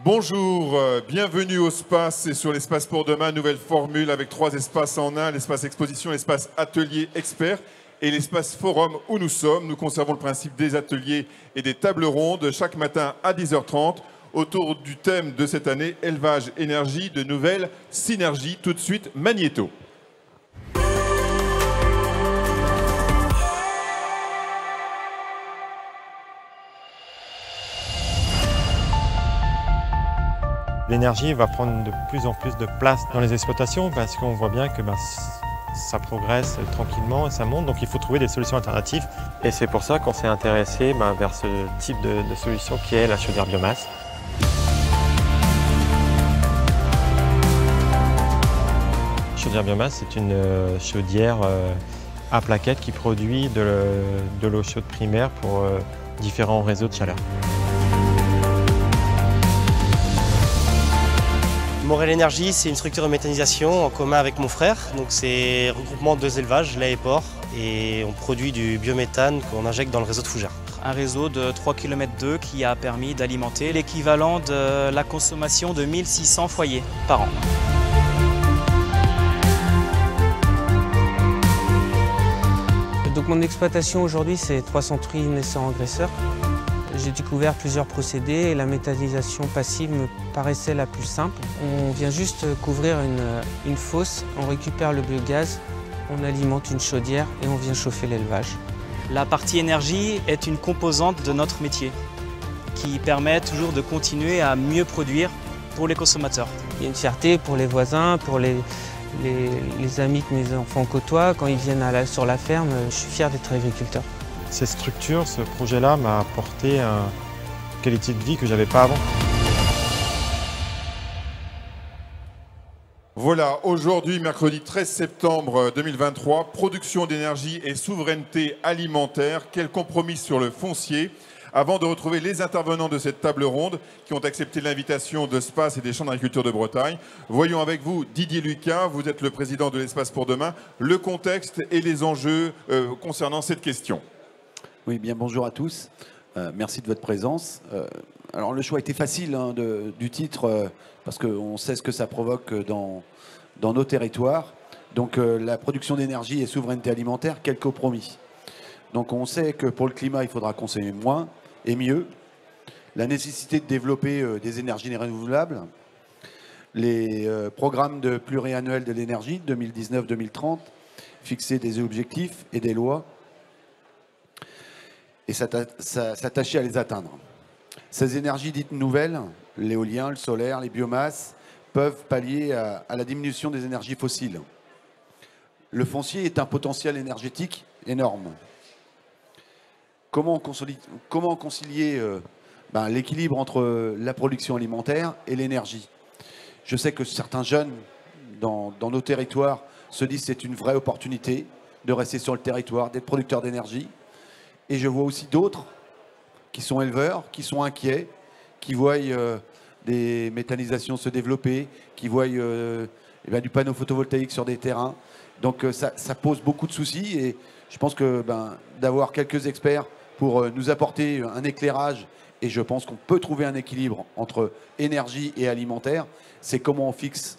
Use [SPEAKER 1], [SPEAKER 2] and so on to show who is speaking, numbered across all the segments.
[SPEAKER 1] Bonjour, bienvenue au SPACE et sur l'espace pour demain, nouvelle formule avec 3 espaces en un, l'espace exposition, l'espace atelier expert et l'espace forum où nous sommes. Nous conservons le principe des ateliers et des tables rondes chaque matin à 10h30 autour du thème de cette année, élevage, énergie, de nouvelles synergies. Tout de suite, Magnéto.
[SPEAKER 2] L'énergie va prendre de plus en plus de place dans les exploitations parce qu'on voit bien que ça progresse tranquillement et ça monte, donc il faut trouver des solutions alternatives. Et c'est pour ça qu'on s'est intéressé vers ce type de solution qui est la chaudière biomasse. La chaudière biomasse, c'est une chaudière à plaquettes qui produit de l'eau chaude primaire pour différents réseaux de chaleur.
[SPEAKER 3] Morel Énergie, c'est une structure de méthanisation en commun avec mon frère. Donc c'est un regroupement de 2 élevages, lait et porc, et on produit du biométhane qu'on injecte dans le réseau de fougères.
[SPEAKER 4] Un réseau de 3,2 km qui a permis d'alimenter l'équivalent de la consommation de 1600 foyers par an.
[SPEAKER 5] Donc mon exploitation aujourd'hui, c'est 300 truies naissants engraisseurs. J'ai découvert plusieurs procédés et la méthanisation passive me paraissait la plus simple. On vient juste couvrir une fosse, on récupère le biogaz, on alimente une chaudière et on vient chauffer l'élevage.
[SPEAKER 4] La partie énergie est une composante de notre métier qui permet toujours de continuer à mieux produire pour les consommateurs.
[SPEAKER 5] Il y a une fierté pour les voisins, pour les amis que mes enfants côtoient. Quand ils viennent sur la ferme, je suis fier d'être agriculteur.
[SPEAKER 2] Ces structures, ce projet-là m'a apporté une qualité de vie que je n'avais pas avant.
[SPEAKER 1] Voilà, aujourd'hui, mercredi 13 septembre 2023, production d'énergie et souveraineté alimentaire, quel compromis sur le foncier. Avant de retrouver les intervenants de cette table ronde qui ont accepté l'invitation de SPACE et des champs d'agriculture de Bretagne, voyons avec vous Didier Lucas, vous êtes le président de l'Espace pour demain, le contexte et les enjeux concernant cette question.
[SPEAKER 6] Oui, bien bonjour à tous. Merci de votre présence. Alors le choix était facile du titre parce qu'on sait ce que ça provoque dans nos territoires. Donc la production d'énergie et souveraineté alimentaire, quel compromis. Donc on sait que pour le climat, il faudra consommer moins et mieux. La nécessité de développer des énergies renouvelables. Les programmes de pluriannuels de l'énergie 2019-2030, fixer des objectifs et des lois et s'attacher à les atteindre. Ces énergies dites nouvelles, l'éolien, le solaire, les biomasses, peuvent pallier à la diminution des énergies fossiles. Le foncier est un potentiel énergétique énorme. Comment concilier l'équilibre entre la production alimentaire et l'énergie? Je sais que certains jeunes dans nos territoires se disent que c'est une vraie opportunité de rester sur le territoire, d'être producteur d'énergie. Et je vois aussi d'autres qui sont éleveurs, qui sont inquiets, qui voient des méthanisations se développer, qui voient du panneau photovoltaïque sur des terrains. Donc ça pose beaucoup de soucis et je pense que d'avoir quelques experts pour nous apporter un éclairage, et je pense qu'on peut trouver un équilibre entre énergie et alimentaire, c'est comment on fixe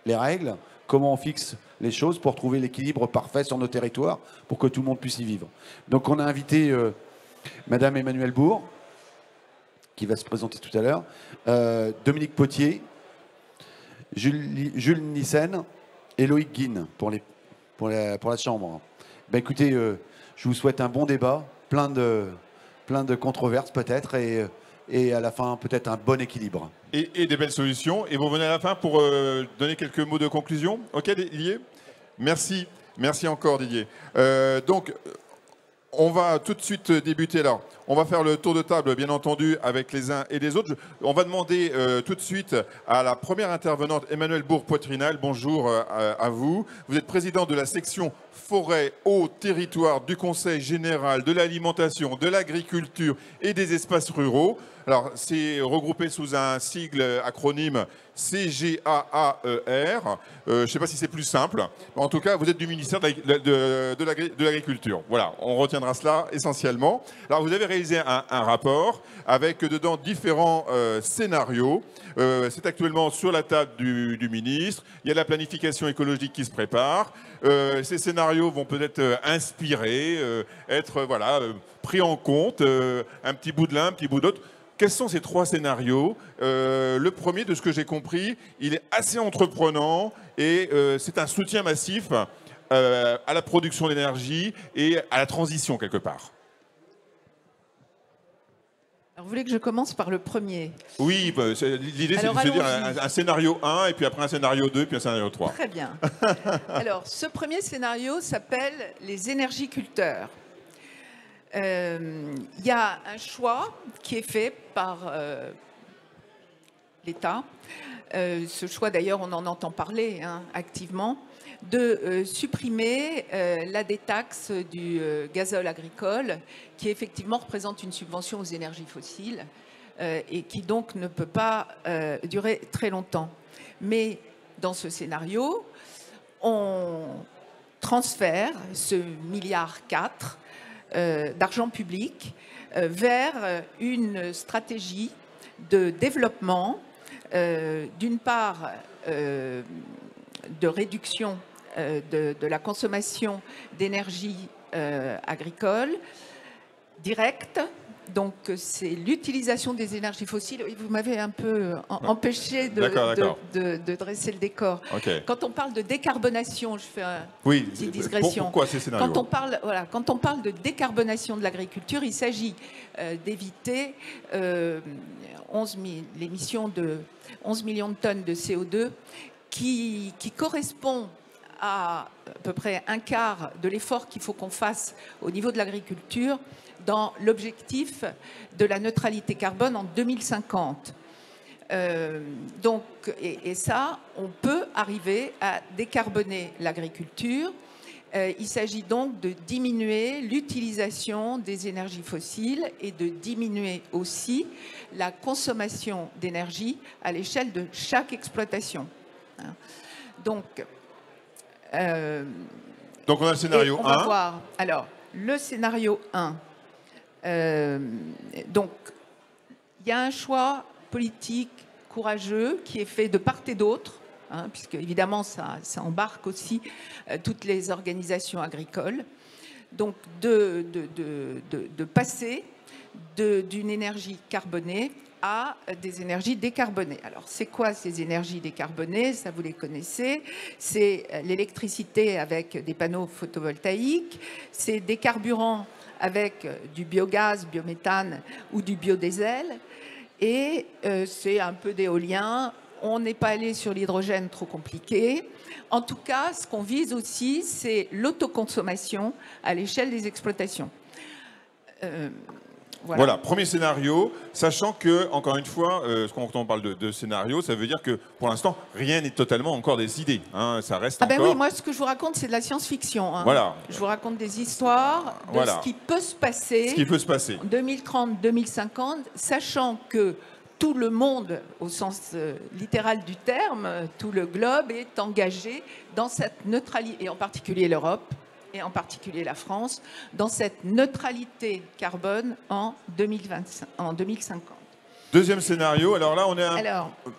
[SPEAKER 6] les règles, comment on fixe les choses pour trouver l'équilibre parfait sur nos territoires pour que tout le monde puisse y vivre. Donc on a invité Madame Emmanuelle Bourg, qui va se présenter tout à l'heure, Dominique Potier, Jules Nissen et Loïc Guine pour la Chambre. Écoutez, je vous souhaite un bon débat, plein de controverses peut-être, et à la fin peut-être un bon équilibre.
[SPEAKER 1] Et des belles solutions. Et vous venez à la fin pour donner quelques mots de conclusion. Ok, Didier? Merci. Merci encore, Didier. Donc, on va tout de suite débuter là. On va faire le tour de table, bien entendu, avec les uns et les autres. On va demander tout de suite à la première intervenante, Emmanuelle Bourg-Poitrinal. Bonjour à vous. Vous êtes président de la section forêt, eau, territoire du Conseil général de l'alimentation, de l'agriculture et des espaces ruraux. Alors, c'est regroupé sous un sigle acronyme CGAAER. Je ne sais pas si c'est plus simple. En tout cas, vous êtes du ministère de l'Agriculture. Voilà, on retiendra cela essentiellement. Alors, vous avez réalisé un rapport avec dedans différents scénarios. C'est actuellement sur la table du ministre. Il y a la planification écologique qui se prépare. Ces scénarios vont peut-être inspirer, être pris en compte, un petit bout de l'un, un petit bout d'autre. Quels sont ces 3 scénarios? Le premier, de ce que j'ai compris, il est assez entreprenant et c'est un soutien massif à la production d'énergie et à la transition quelque part.
[SPEAKER 7] Alors, vous voulez que je commence par le premier?
[SPEAKER 1] Oui, l'idée c'est de se dire un scénario 1 et puis après un scénario 2 puis un scénario 3.
[SPEAKER 7] Très bien. Alors, ce premier scénario s'appelle les énergiculteurs. Il y a un choix qui est fait par l'État. Ce choix, d'ailleurs, on en entend parler activement, de supprimer la détaxe du gazole agricole, qui effectivement représente une subvention aux énergies fossiles et qui donc ne peut pas durer très longtemps. Mais dans ce scénario, on transfère ce 1,4 milliard d'argent public vers une stratégie de développement, d'une part de réduction de la consommation d'énergie agricole directe. Donc, c'est l'utilisation des énergies fossiles. Vous m'avez un peu empêché de dresser le décor.
[SPEAKER 1] Okay.
[SPEAKER 7] Quand on parle de décarbonation, je fais une petite digression.
[SPEAKER 1] Pourquoi ces scénarios?
[SPEAKER 7] Quand on parle de décarbonation de l'agriculture, il s'agit d'éviter l'émission de 11 millions de tonnes de CO2 qui correspond à peu près un quart de l'effort qu'il faut qu'on fasse au niveau de l'agriculture dans l'objectif de la neutralité carbone en 2050. Et ça, on peut arriver à décarboner l'agriculture. Il s'agit donc de diminuer l'utilisation des énergies fossiles et de diminuer aussi la consommation d'énergie à l'échelle de chaque exploitation. Donc
[SPEAKER 1] on a le scénario 1.
[SPEAKER 7] On va voir. Alors, le scénario 1. Donc, il y a un choix politique courageux qui est fait de part et d'autre, puisque évidemment ça embarque aussi toutes les organisations agricoles. Donc, de passer d'une énergie carbonée à des énergies décarbonées. Alors, c'est quoi ces énergies décarbonées? Ça, vous les connaissez. C'est l'électricité avec des panneaux photovoltaïques, c'est des carburants avec du biogaz, biométhane ou du biodiesel, et c'est un peu d'éolien. On n'est pas allé sur l'hydrogène, trop compliqué. En tout cas, ce qu'on vise aussi, c'est l'autoconsommation à l'échelle des exploitations.
[SPEAKER 1] Voilà, premier scénario, sachant que, encore une fois, quand on parle de scénario, ça veut dire que pour l'instant, rien n'est totalement encore décidé. Ça reste encore...
[SPEAKER 7] Oui, moi, ce que je vous raconte, c'est de la science-fiction.
[SPEAKER 1] Voilà.
[SPEAKER 7] Je vous raconte des histoires de ce qui peut se passer, en 2030, 2050, sachant que tout le monde, au sens littéral du terme, tout le globe est engagé dans cette neutralité, et en particulier l'Europe, et en particulier la France, dans cette neutralité carbone en 2050.
[SPEAKER 1] Deuxième scénario, alors là,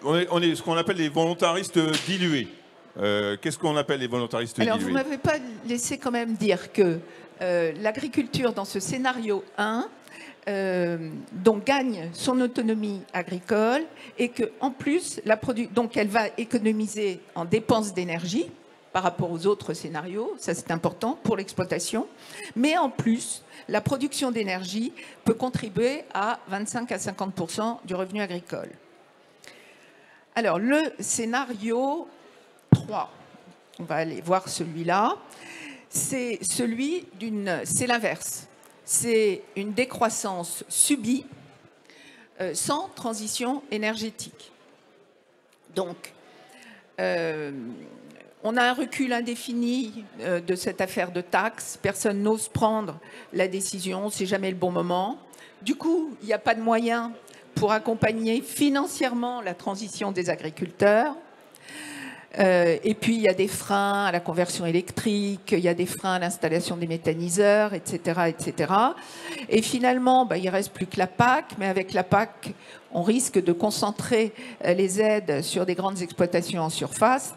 [SPEAKER 1] on est ce qu'on appelle les volontaristes dilués. Qu'est-ce qu'on appelle les volontaristes dilués?
[SPEAKER 7] Alors, vous ne m'avez pas laissé quand même dire que l'agriculture, dans ce scénario 1, donc gagne son autonomie agricole et qu'en plus, donc elle va économiser en dépenses d'énergie par rapport aux autres scénarios, ça c'est important pour l'exploitation, mais en plus, la production d'énergie peut contribuer à 25 à 50% du revenu agricole. Alors, le scénario 3, on va aller voir celui-là, c'est l'inverse. C'est une décroissance subie sans transition énergétique. Donc, On a un recul indéfini de cette affaire de taxes. Personne n'ose prendre la décision, c'est jamais le bon moment. Du coup, il n'y a pas de moyens pour accompagner financièrement la transition des agriculteurs. Et puis, il y a des freins à la conversion électrique, il y a des freins à l'installation des méthaniseurs, etc., etc. Et finalement, il ne reste plus que la PAC, mais avec la PAC, on risque de concentrer les aides sur des grandes exploitations en surface.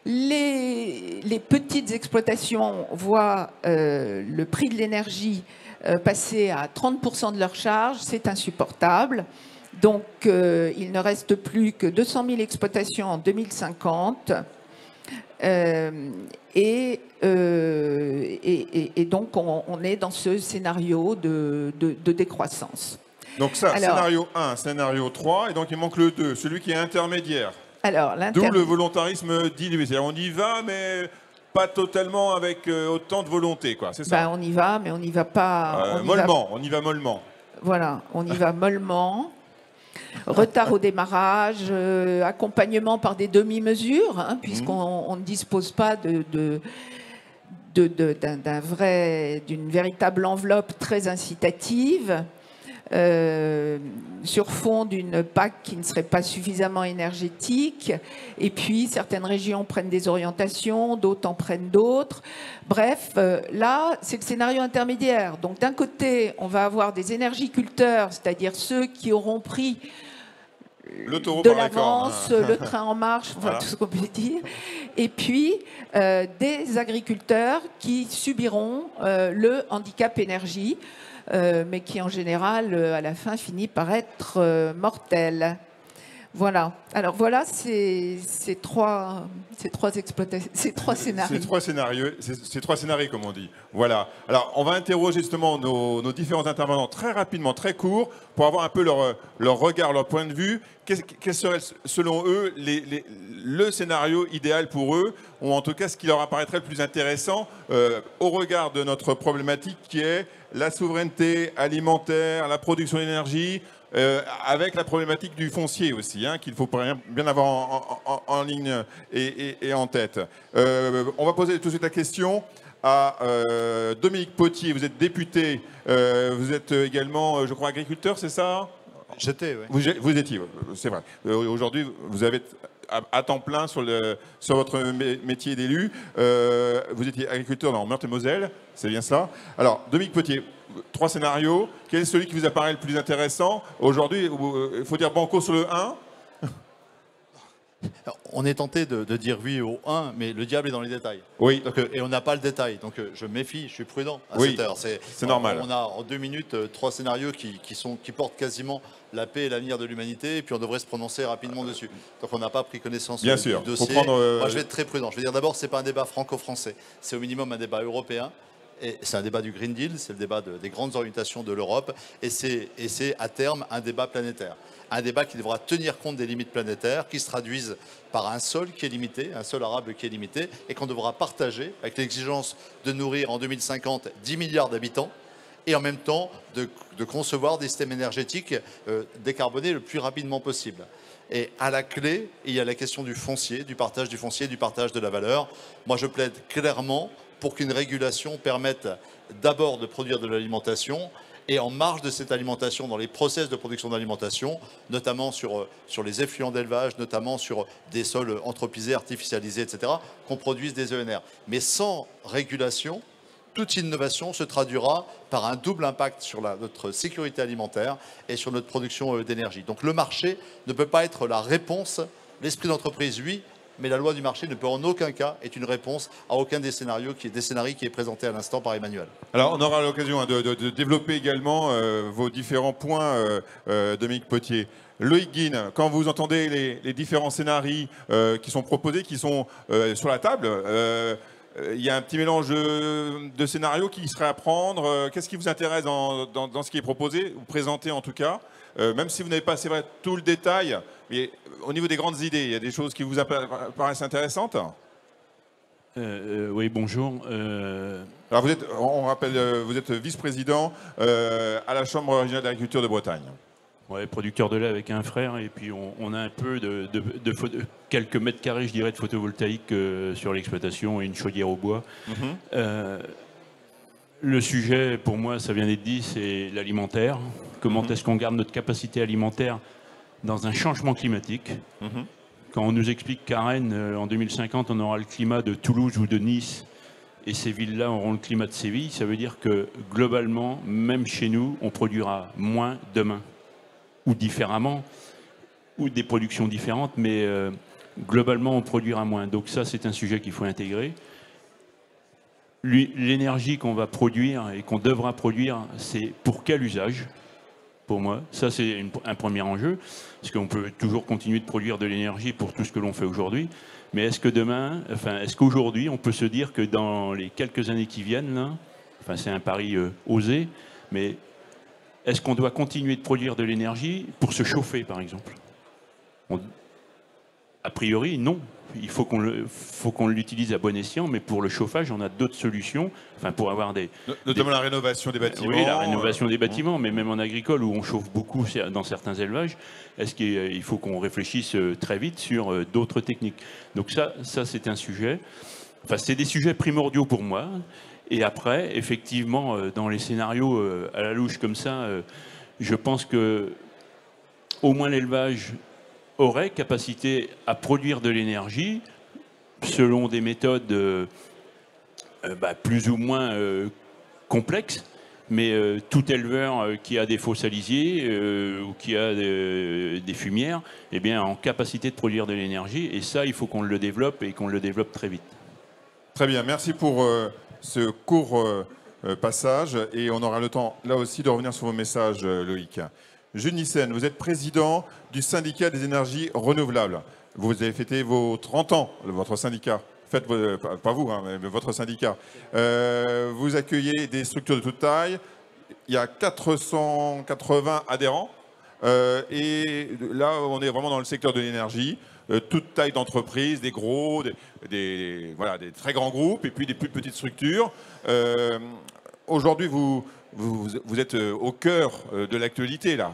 [SPEAKER 7] Les petites exploitations voient le prix de l'énergie passer à 30% de leur charge, c'est insupportable. Donc, il ne reste plus que 200 000 exploitations en 2050. Et donc, on est dans ce scénario de décroissance.
[SPEAKER 1] Donc ça, alors, scénario 1, scénario 3, et donc il manque le 2, celui qui est intermédiaire. D'où le volontarisme dilué. C'est-à-dire on y va, mais pas totalement avec autant de volonté, quoi. C'est ça.
[SPEAKER 7] On y va, mais on n'y va pas...
[SPEAKER 1] on y va mollement.
[SPEAKER 7] Voilà, on y va mollement. Retard au démarrage, accompagnement par des demi-mesures, hein, puisqu'on ne dispose pas d'une véritable enveloppe très incitative, sur fond d'une PAC qui ne serait pas suffisamment énergétique, et puis certaines régions prennent des orientations, d'autres en prennent d'autres. Bref, là, c'est le scénario intermédiaire. Donc d'un côté, on va avoir des énergiculteurs, c'est-à-dire ceux qui auront pris de l'avance, le train en marche, enfin, voilà, tout ce qu'on peut dire. Et puis, des agriculteurs qui subiront le handicap énergie, mais qui, en général, à la fin, finit par être mortel. Voilà. Alors, voilà ces trois scénarios.
[SPEAKER 1] Ces trois scénarios, comme on dit. Voilà. Alors, on va interroger justement nos différents intervenants très rapidement, très court, pour avoir un peu leur regard, leur point de vue. Quel serait, selon eux, le scénario idéal pour eux, ou en tout cas ce qui leur apparaîtrait le plus intéressant au regard de notre problématique qui est la souveraineté alimentaire, la production d'énergie, avec la problématique du foncier aussi, hein, qu'il faut bien avoir en ligne et en tête. On va poser tout de suite la question à Dominique Potier. Vous êtes député, vous êtes également, je crois, agriculteur, c'est ça?
[SPEAKER 8] J'étais, oui.
[SPEAKER 1] Vous étiez, c'est vrai. Aujourd'hui, vous avez à temps plein sur votre métier d'élu. Vous étiez agriculteur dans Meurthe-et-Moselle, c'est bien cela. Alors, Dominique Potier, 3 scénarios. Quel est celui qui vous apparaît le plus intéressant? Aujourd'hui, il faut dire banco sur le 1.
[SPEAKER 8] On est tenté de dire oui au 1, mais le diable est dans les détails.
[SPEAKER 1] Oui.
[SPEAKER 8] Donc, et on n'a pas le détail. Donc je me méfie, je suis prudent à
[SPEAKER 1] oui,
[SPEAKER 8] cette heure.
[SPEAKER 1] C'est normal.
[SPEAKER 8] On a en 2 minutes 3 scénarios qui portent quasiment la paix et l'avenir de l'humanité, et puis on devrait se prononcer rapidement dessus. Donc on n'a pas pris connaissance du dossier. Moi je vais être très prudent. Je vais dire d'abord, ce n'est pas un débat franco-français, c'est au minimum un débat européen. C'est un débat du Green Deal, c'est le débat des grandes orientations de l'Europe, et c'est à terme un débat planétaire. Un débat qui devra tenir compte des limites planétaires, qui se traduisent par un sol qui est limité, un sol arable qui est limité, et qu'on devra partager avec l'exigence de nourrir en 2050 10 milliards d'habitants, et en même temps de concevoir des systèmes énergétiques décarbonés le plus rapidement possible. Et à la clé, il y a la question du foncier, du partage de la valeur. Moi, je plaide clairement pour qu'une régulation permette d'abord de produire de l'alimentation, et en marge de cette alimentation, dans les process de production d'alimentation, notamment sur les effluents d'élevage, notamment sur des sols anthropisés, artificialisés, etc., qu'on produise des ENR. Mais sans régulation, toute innovation se traduira par un double impact sur notre sécurité alimentaire et sur notre production d'énergie. Donc le marché ne peut pas être la réponse. L'esprit d'entreprise, oui, mais la loi du marché ne peut en aucun cas être une réponse à aucun des scénarios qui est présenté à l'instant par Emmanuel.
[SPEAKER 1] Alors on aura l'occasion de développer également vos différents points, Dominique Potier. Loïc Guine, quand vous entendez les différents scénarios qui sont proposés, qui sont sur la table, il y a un petit mélange de scénarios qui serait à prendre. Qu'est-ce qui vous intéresse dans ce qui est proposé, ou présenté en tout cas, même si vous n'avez pas, c'est vrai, tout le détail, mais au niveau des grandes idées, il y a des choses qui vous paraissent intéressantes?
[SPEAKER 9] Oui, bonjour.
[SPEAKER 1] Alors on rappelle, vous êtes vice-président à la Chambre régionale d'agriculture de Bretagne.
[SPEAKER 9] Ouais, producteur de lait avec un frère, et puis on a un peu quelques mètres carrés, je dirais, de photovoltaïque sur l'exploitation et une chaudière au bois. Le sujet, pour moi, ça vient d'être dit, c'est l'alimentaire. Comment est-ce qu'on garde notre capacité alimentaire dans un changement climatique? Quand on nous explique qu'à Rennes, en 2050, on aura le climat de Toulouse ou de Nice, et ces villes-là auront le climat de Séville, ça veut dire que, globalement, même chez nous, on produira moins demain. Ou différemment, ou des productions différentes, mais globalement, on produira moins. Donc ça, c'est un sujet qu'il faut intégrer. L'énergie qu'on va produire et qu'on devra produire, c'est pour quel usage? Pour moi, ça, c'est un premier enjeu, parce qu'on peut toujours continuer de produire de l'énergie pour tout ce que l'on fait aujourd'hui. Mais est-ce que demain, enfin, est-ce qu'aujourd'hui, on peut se dire que dans les quelques années qui viennent, là, enfin, c'est un pari osé, mais est-ce qu'on doit continuer de produire de l'énergie pour se chauffer, par exemple? A priori, non. Il faut qu'on l'utilise à bon escient, mais pour le chauffage, on a d'autres solutions, enfin, pour avoir
[SPEAKER 1] Notamment la rénovation des bâtiments.
[SPEAKER 9] Oui, la rénovation des bâtiments, mais même en agricole, où on chauffe beaucoup dans certains élevages, est-ce qu'il faut qu'on réfléchisse très vite sur d'autres techniques? Donc ça c'est un sujet. Enfin, c'est des sujets primordiaux pour moi. Et après, effectivement, dans les scénarios à la louche comme ça, je pense que au moins l'élevage aurait capacité à produire de l'énergie selon des méthodes plus ou moins complexes, mais tout éleveur qui a des faux salisiers ou qui a des fumières, eh bien, en capacité de produire de l'énergie. Et ça, il faut qu'on le développe et qu'on le développe très vite.
[SPEAKER 1] Très bien, merci pour ce court passage, et on aura le temps là aussi de revenir sur vos messages, Loïc. Jules Nyssen, vous êtes président du syndicat des énergies renouvelables. Vous avez fêté vos 30 ans, votre syndicat. Faites, pas vous, hein, mais votre syndicat. Vous accueillez des structures de toute taille. Il y a 480 adhérents. Et là, on est vraiment dans le secteur de l'énergie. Toute taille d'entreprise, des gros, des très grands groupes, et puis des plus petites structures. Aujourd'hui, vous êtes au cœur de l'actualité, là.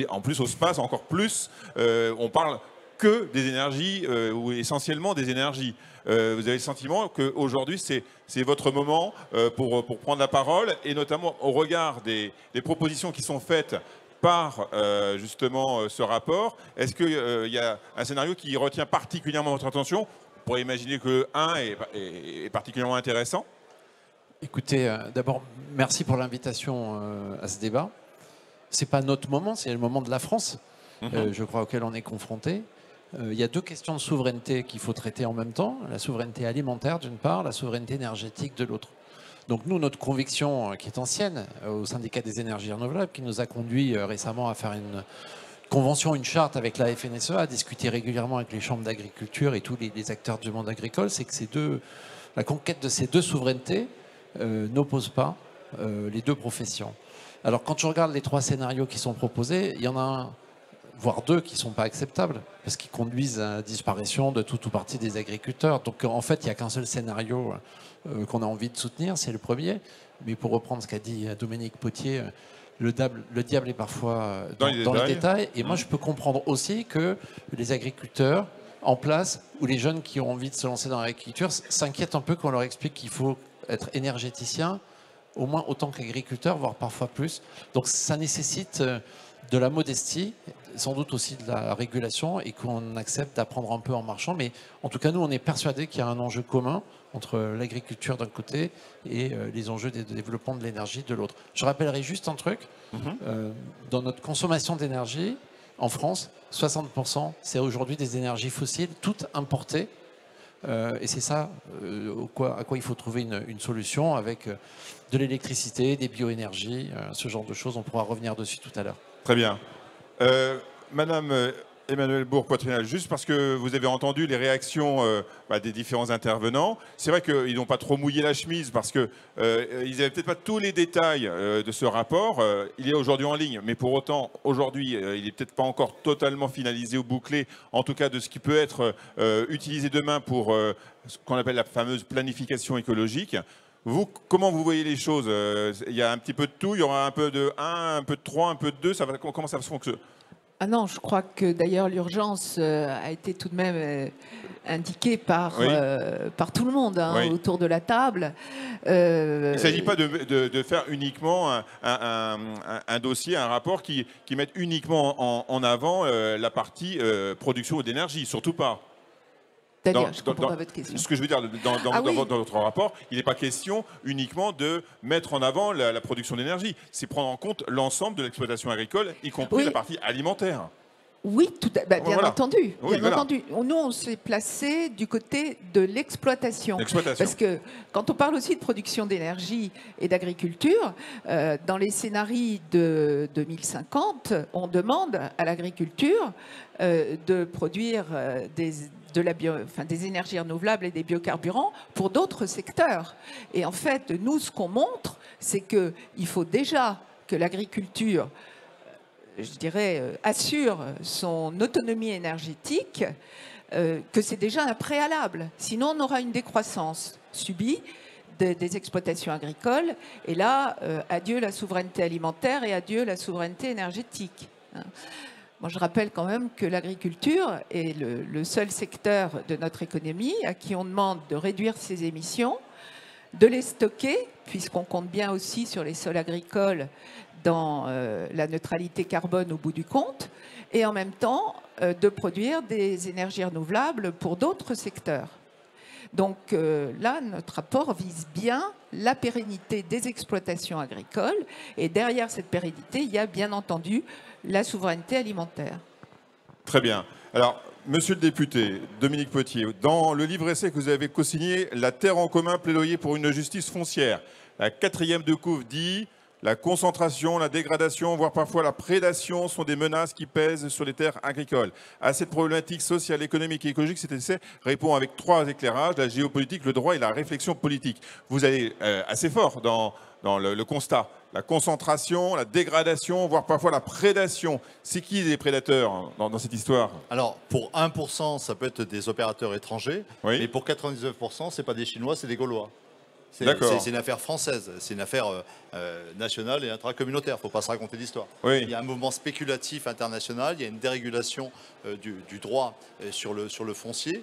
[SPEAKER 1] En plus, au SPACE, encore plus, on parle que des énergies, ou essentiellement des énergies. Vous avez le sentiment qu'aujourd'hui, c'est votre moment pour prendre la parole, et notamment au regard des propositions qui sont faites par justement ce rapport. Est-ce qu'il y a un scénario qui retient particulièrement votre attention? On pourrait imaginer que un est particulièrement intéressant.
[SPEAKER 10] Écoutez, d'abord, merci pour l'invitation à ce débat. Ce n'est pas notre moment, c'est le moment de la France, je crois, auquel on est confronté. Il y a deux questions de souveraineté qu'il faut traiter en même temps. La souveraineté alimentaire, d'une part, la souveraineté énergétique, de l'autre. Donc nous, notre conviction, qui est ancienne, au syndicat des énergies renouvelables, qui nous a conduit récemment à faire une convention, une charte avec la FNSE, à discuter régulièrement avec les chambres d'agriculture et tous les acteurs du monde agricole, c'est que la conquête de ces deux souverainetés n'oppose pas les deux professions. Alors quand je regarde les trois scénarios qui sont proposés, il y en a un, voire deux, qui ne sont pas acceptables, parce qu'ils conduisent à la disparition de tout ou partie des agriculteurs. Donc en fait, il n'y a qu'un seul scénario qu'on a envie de soutenir, c'est le premier. Mais pour reprendre ce qu'a dit Dominique Potier, le diable est parfois dans les détails. Et moi, je peux comprendre aussi que les agriculteurs en place, ou les jeunes qui ont envie de se lancer dans l'agriculture, s'inquiètent un peu quand on leur explique qu'il faut être énergéticien, au moins autant qu'agriculteur, voire parfois plus. Donc ça nécessite de la modestie, sans doute aussi de la régulation, et qu'on accepte d'apprendre un peu en marchant. Mais en tout cas, nous, on est persuadés qu'il y a un enjeu commun entre l'agriculture d'un côté et les enjeux de développement de l'énergie de l'autre. Je rappellerai juste un truc. Dans notre consommation d'énergie, en France, 60%, c'est aujourd'hui des énergies fossiles, toutes importées. Et c'est ça à quoi il faut trouver une solution avec de l'électricité, des bioénergies, ce genre de choses. On pourra revenir dessus tout à l'heure.
[SPEAKER 1] Très bien. Madame Emmanuelle Bourg-Poitrinal, juste parce que vous avez entendu les réactions des différents intervenants, c'est vrai qu'ils n'ont pas trop mouillé la chemise parce qu'ils n'avaient peut-être pas tous les détails de ce rapport. Il est aujourd'hui en ligne, mais pour autant, aujourd'hui, il n'est peut-être pas encore totalement finalisé ou bouclé, en tout cas de ce qui peut être utilisé demain pour ce qu'on appelle la fameuse planification écologique. Vous, comment vous voyez les choses? Il y a un petit peu de tout, il y aura un peu de 1, un peu de 3, un peu de 2, comment ça se fonctionne?
[SPEAKER 7] Ah non, je crois que d'ailleurs l'urgence a été tout de même indiquée par, par tout le monde autour de la table.
[SPEAKER 1] Il ne s'agit pas de faire uniquement un dossier, un rapport qui mette uniquement en avant la partie production d'énergie, surtout pas.
[SPEAKER 7] C'est-à-dire, je comprends pas votre question.
[SPEAKER 1] Ce que je veux dire, dans votre rapport, il n'est pas question uniquement de mettre en avant la production d'énergie. C'est prendre en compte l'ensemble de l'exploitation agricole, y compris la partie alimentaire.
[SPEAKER 7] Oui, bien entendu. Nous, on s'est placé du côté de l'exploitation. Parce que quand on parle aussi de production d'énergie et d'agriculture, dans les scénarios de 2050, on demande à l'agriculture de produire des énergies renouvelables et des biocarburants pour d'autres secteurs. Et en fait, nous, ce qu'on montre, c'est qu'il faut déjà que l'agriculture, je dirais, assure son autonomie énergétique, que c'est déjà un préalable. Sinon, on aura une décroissance subie des exploitations agricoles. Et là, adieu la souveraineté alimentaire et adieu la souveraineté énergétique. Moi, je rappelle quand même que l'agriculture est le seul secteur de notre économie à qui on demande de réduire ses émissions, de les stocker, puisqu'on compte bien aussi sur les sols agricoles dans la neutralité carbone au bout du compte, et en même temps de produire des énergies renouvelables pour d'autres secteurs. Donc là, notre rapport vise bien la pérennité des exploitations agricoles, et derrière cette pérennité, il y a bien entendu la souveraineté alimentaire.
[SPEAKER 1] Très bien. Alors, monsieur le député Dominique Potier, dans le livre-essai que vous avez co-signé, La Terre en commun, plaidoyer pour une justice foncière, la 4e de couve dit: la concentration, la dégradation, voire parfois la prédation sont des menaces qui pèsent sur les terres agricoles. À cette problématique sociale, économique et écologique, cet essai répond avec 3 éclairages: la géopolitique, le droit et la réflexion politique. Vous allez assez fort dans le constat. La concentration, la dégradation, voire parfois la prédation. C'est qui les prédateurs dans cette histoire?
[SPEAKER 8] Alors, pour 1%, ça peut être des opérateurs étrangers, mais pour 99%, ce n'est pas des Chinois, c'est des Gaulois. C'est une affaire française, c'est une affaire nationale et intracommunautaire, il ne faut pas se raconter d'histoire. Il y a un mouvement spéculatif international, il y a une dérégulation du droit sur le foncier,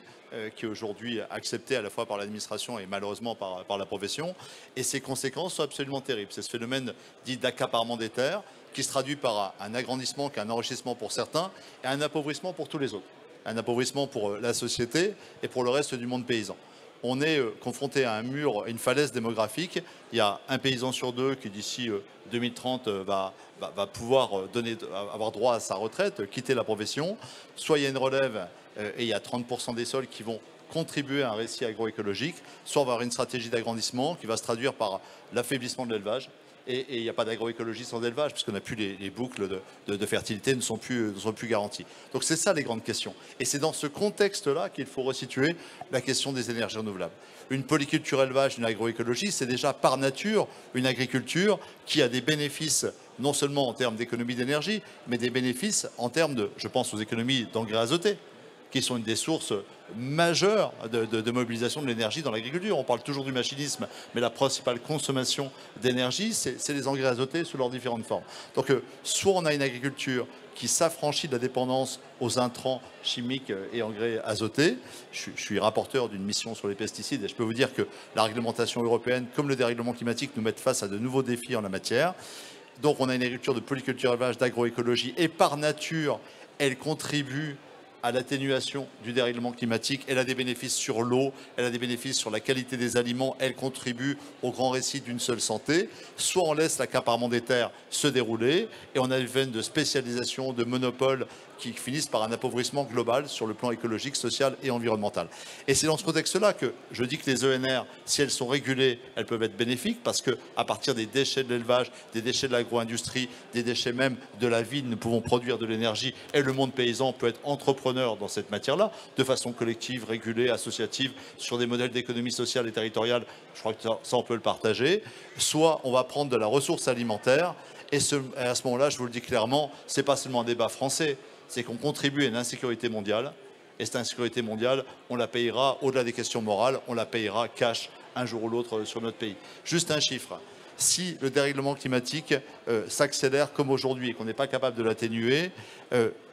[SPEAKER 8] qui est aujourd'hui accepté à la fois par l'administration et malheureusement par la profession. Et ses conséquences sont absolument terribles. C'est ce phénomène dit d'accaparement des terres qui se traduit par un agrandissement, qui est un enrichissement pour certains et un appauvrissement pour tous les autres. Un appauvrissement pour la société et pour le reste du monde paysan. On est confronté à un mur, à une falaise démographique. Il y a un paysan sur 2 qui d'ici 2030 va pouvoir avoir droit à sa retraite, quitter la profession. Soit il y a une relève et il y a 30% des sols qui vont contribuer à un récit agroécologique, soit on va avoir une stratégie d'agrandissement qui va se traduire par l'affaiblissement de l'élevage. Et il n'y a pas d'agroécologie sans élevage, puisqu'on n'a plus les boucles de fertilité ne sont plus garanties. Donc c'est ça les grandes questions. Et c'est dans ce contexte-là qu'il faut resituer la question des énergies renouvelables. Une polyculture élevage, une agroécologie, c'est déjà par nature une agriculture qui a des bénéfices non seulement en termes d'économie d'énergie, mais des bénéfices en termes de, je pense aux économies d'engrais azotés, qui sont une des sources majeures de mobilisation de l'énergie dans l'agriculture. On parle toujours du machinisme, mais la principale consommation d'énergie, c'est les engrais azotés sous leurs différentes formes. Donc, soit on a une agriculture qui s'affranchit de la dépendance aux intrants chimiques et engrais azotés. Je suis rapporteur d'une mission sur les pesticides et je peux vous dire que la réglementation européenne, comme le dérèglement climatique, nous mettent face à de nouveaux défis en la matière. Donc, on a une agriculture de polyculture élevage, d'agroécologie, et par nature, elle contribue à l'atténuation du dérèglement climatique. Elle a des bénéfices sur l'eau, elle a des bénéfices sur la qualité des aliments, elle contribue au grand récit d'une seule santé. Soit on laisse l'accaparement des terres se dérouler et on a une veine de spécialisation, de monopole qui finissent par un appauvrissement global sur le plan écologique, social et environnemental. Et c'est dans ce contexte-là que je dis que les ENR, si elles sont régulées, elles peuvent être bénéfiques parce qu'à partir des déchets de l'élevage, des déchets de l'agro-industrie, des déchets même de la ville, nous pouvons produire de l'énergie et le monde paysan peut être entrepreneur dans cette matière-là, de façon collective, régulée, associative, sur des modèles d'économie sociale et territoriale. Je crois que ça, on peut le partager. Soit on va prendre de la ressource alimentaire et à ce moment-là, je vous le dis clairement, ce n'est pas seulement un débat français, c'est qu'on contribue à une insécurité mondiale. Et cette insécurité mondiale, on la payera, au-delà des questions morales, on la payera cash un jour ou l'autre sur notre pays. Juste un chiffre. Si le dérèglement climatique s'accélère comme aujourd'hui et qu'on n'est pas capable de l'atténuer,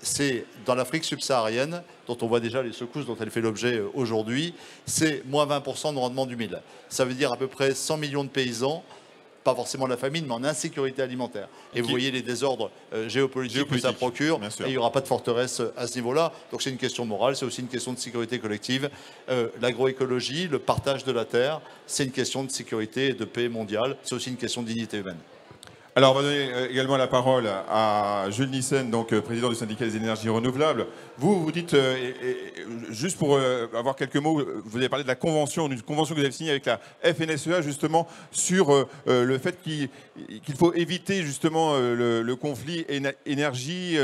[SPEAKER 8] c'est dans l'Afrique subsaharienne, dont on voit déjà les secousses dont elle fait l'objet aujourd'hui, c'est moins 20% de rendement du mil. Ça veut dire à peu près 100 millions de paysans, pas forcément la famine, mais en insécurité alimentaire. Et vous voyez les désordres géopolitiques que ça procure, et il n'y aura pas de forteresse à ce niveau-là. Donc c'est une question morale, c'est aussi une question de sécurité collective. L'agroécologie, le partage de la terre, c'est une question de sécurité et de paix mondiale, c'est aussi une question de dignité humaine.
[SPEAKER 1] Alors, on va donner également la parole à Jules Nissen, donc président du syndicat des énergies renouvelables. Vous dites, juste pour avoir quelques mots, vous avez parlé de la convention, d'une convention que vous avez signée avec la FNSEA, justement, sur le fait qu'il faut éviter justement le conflit énergie,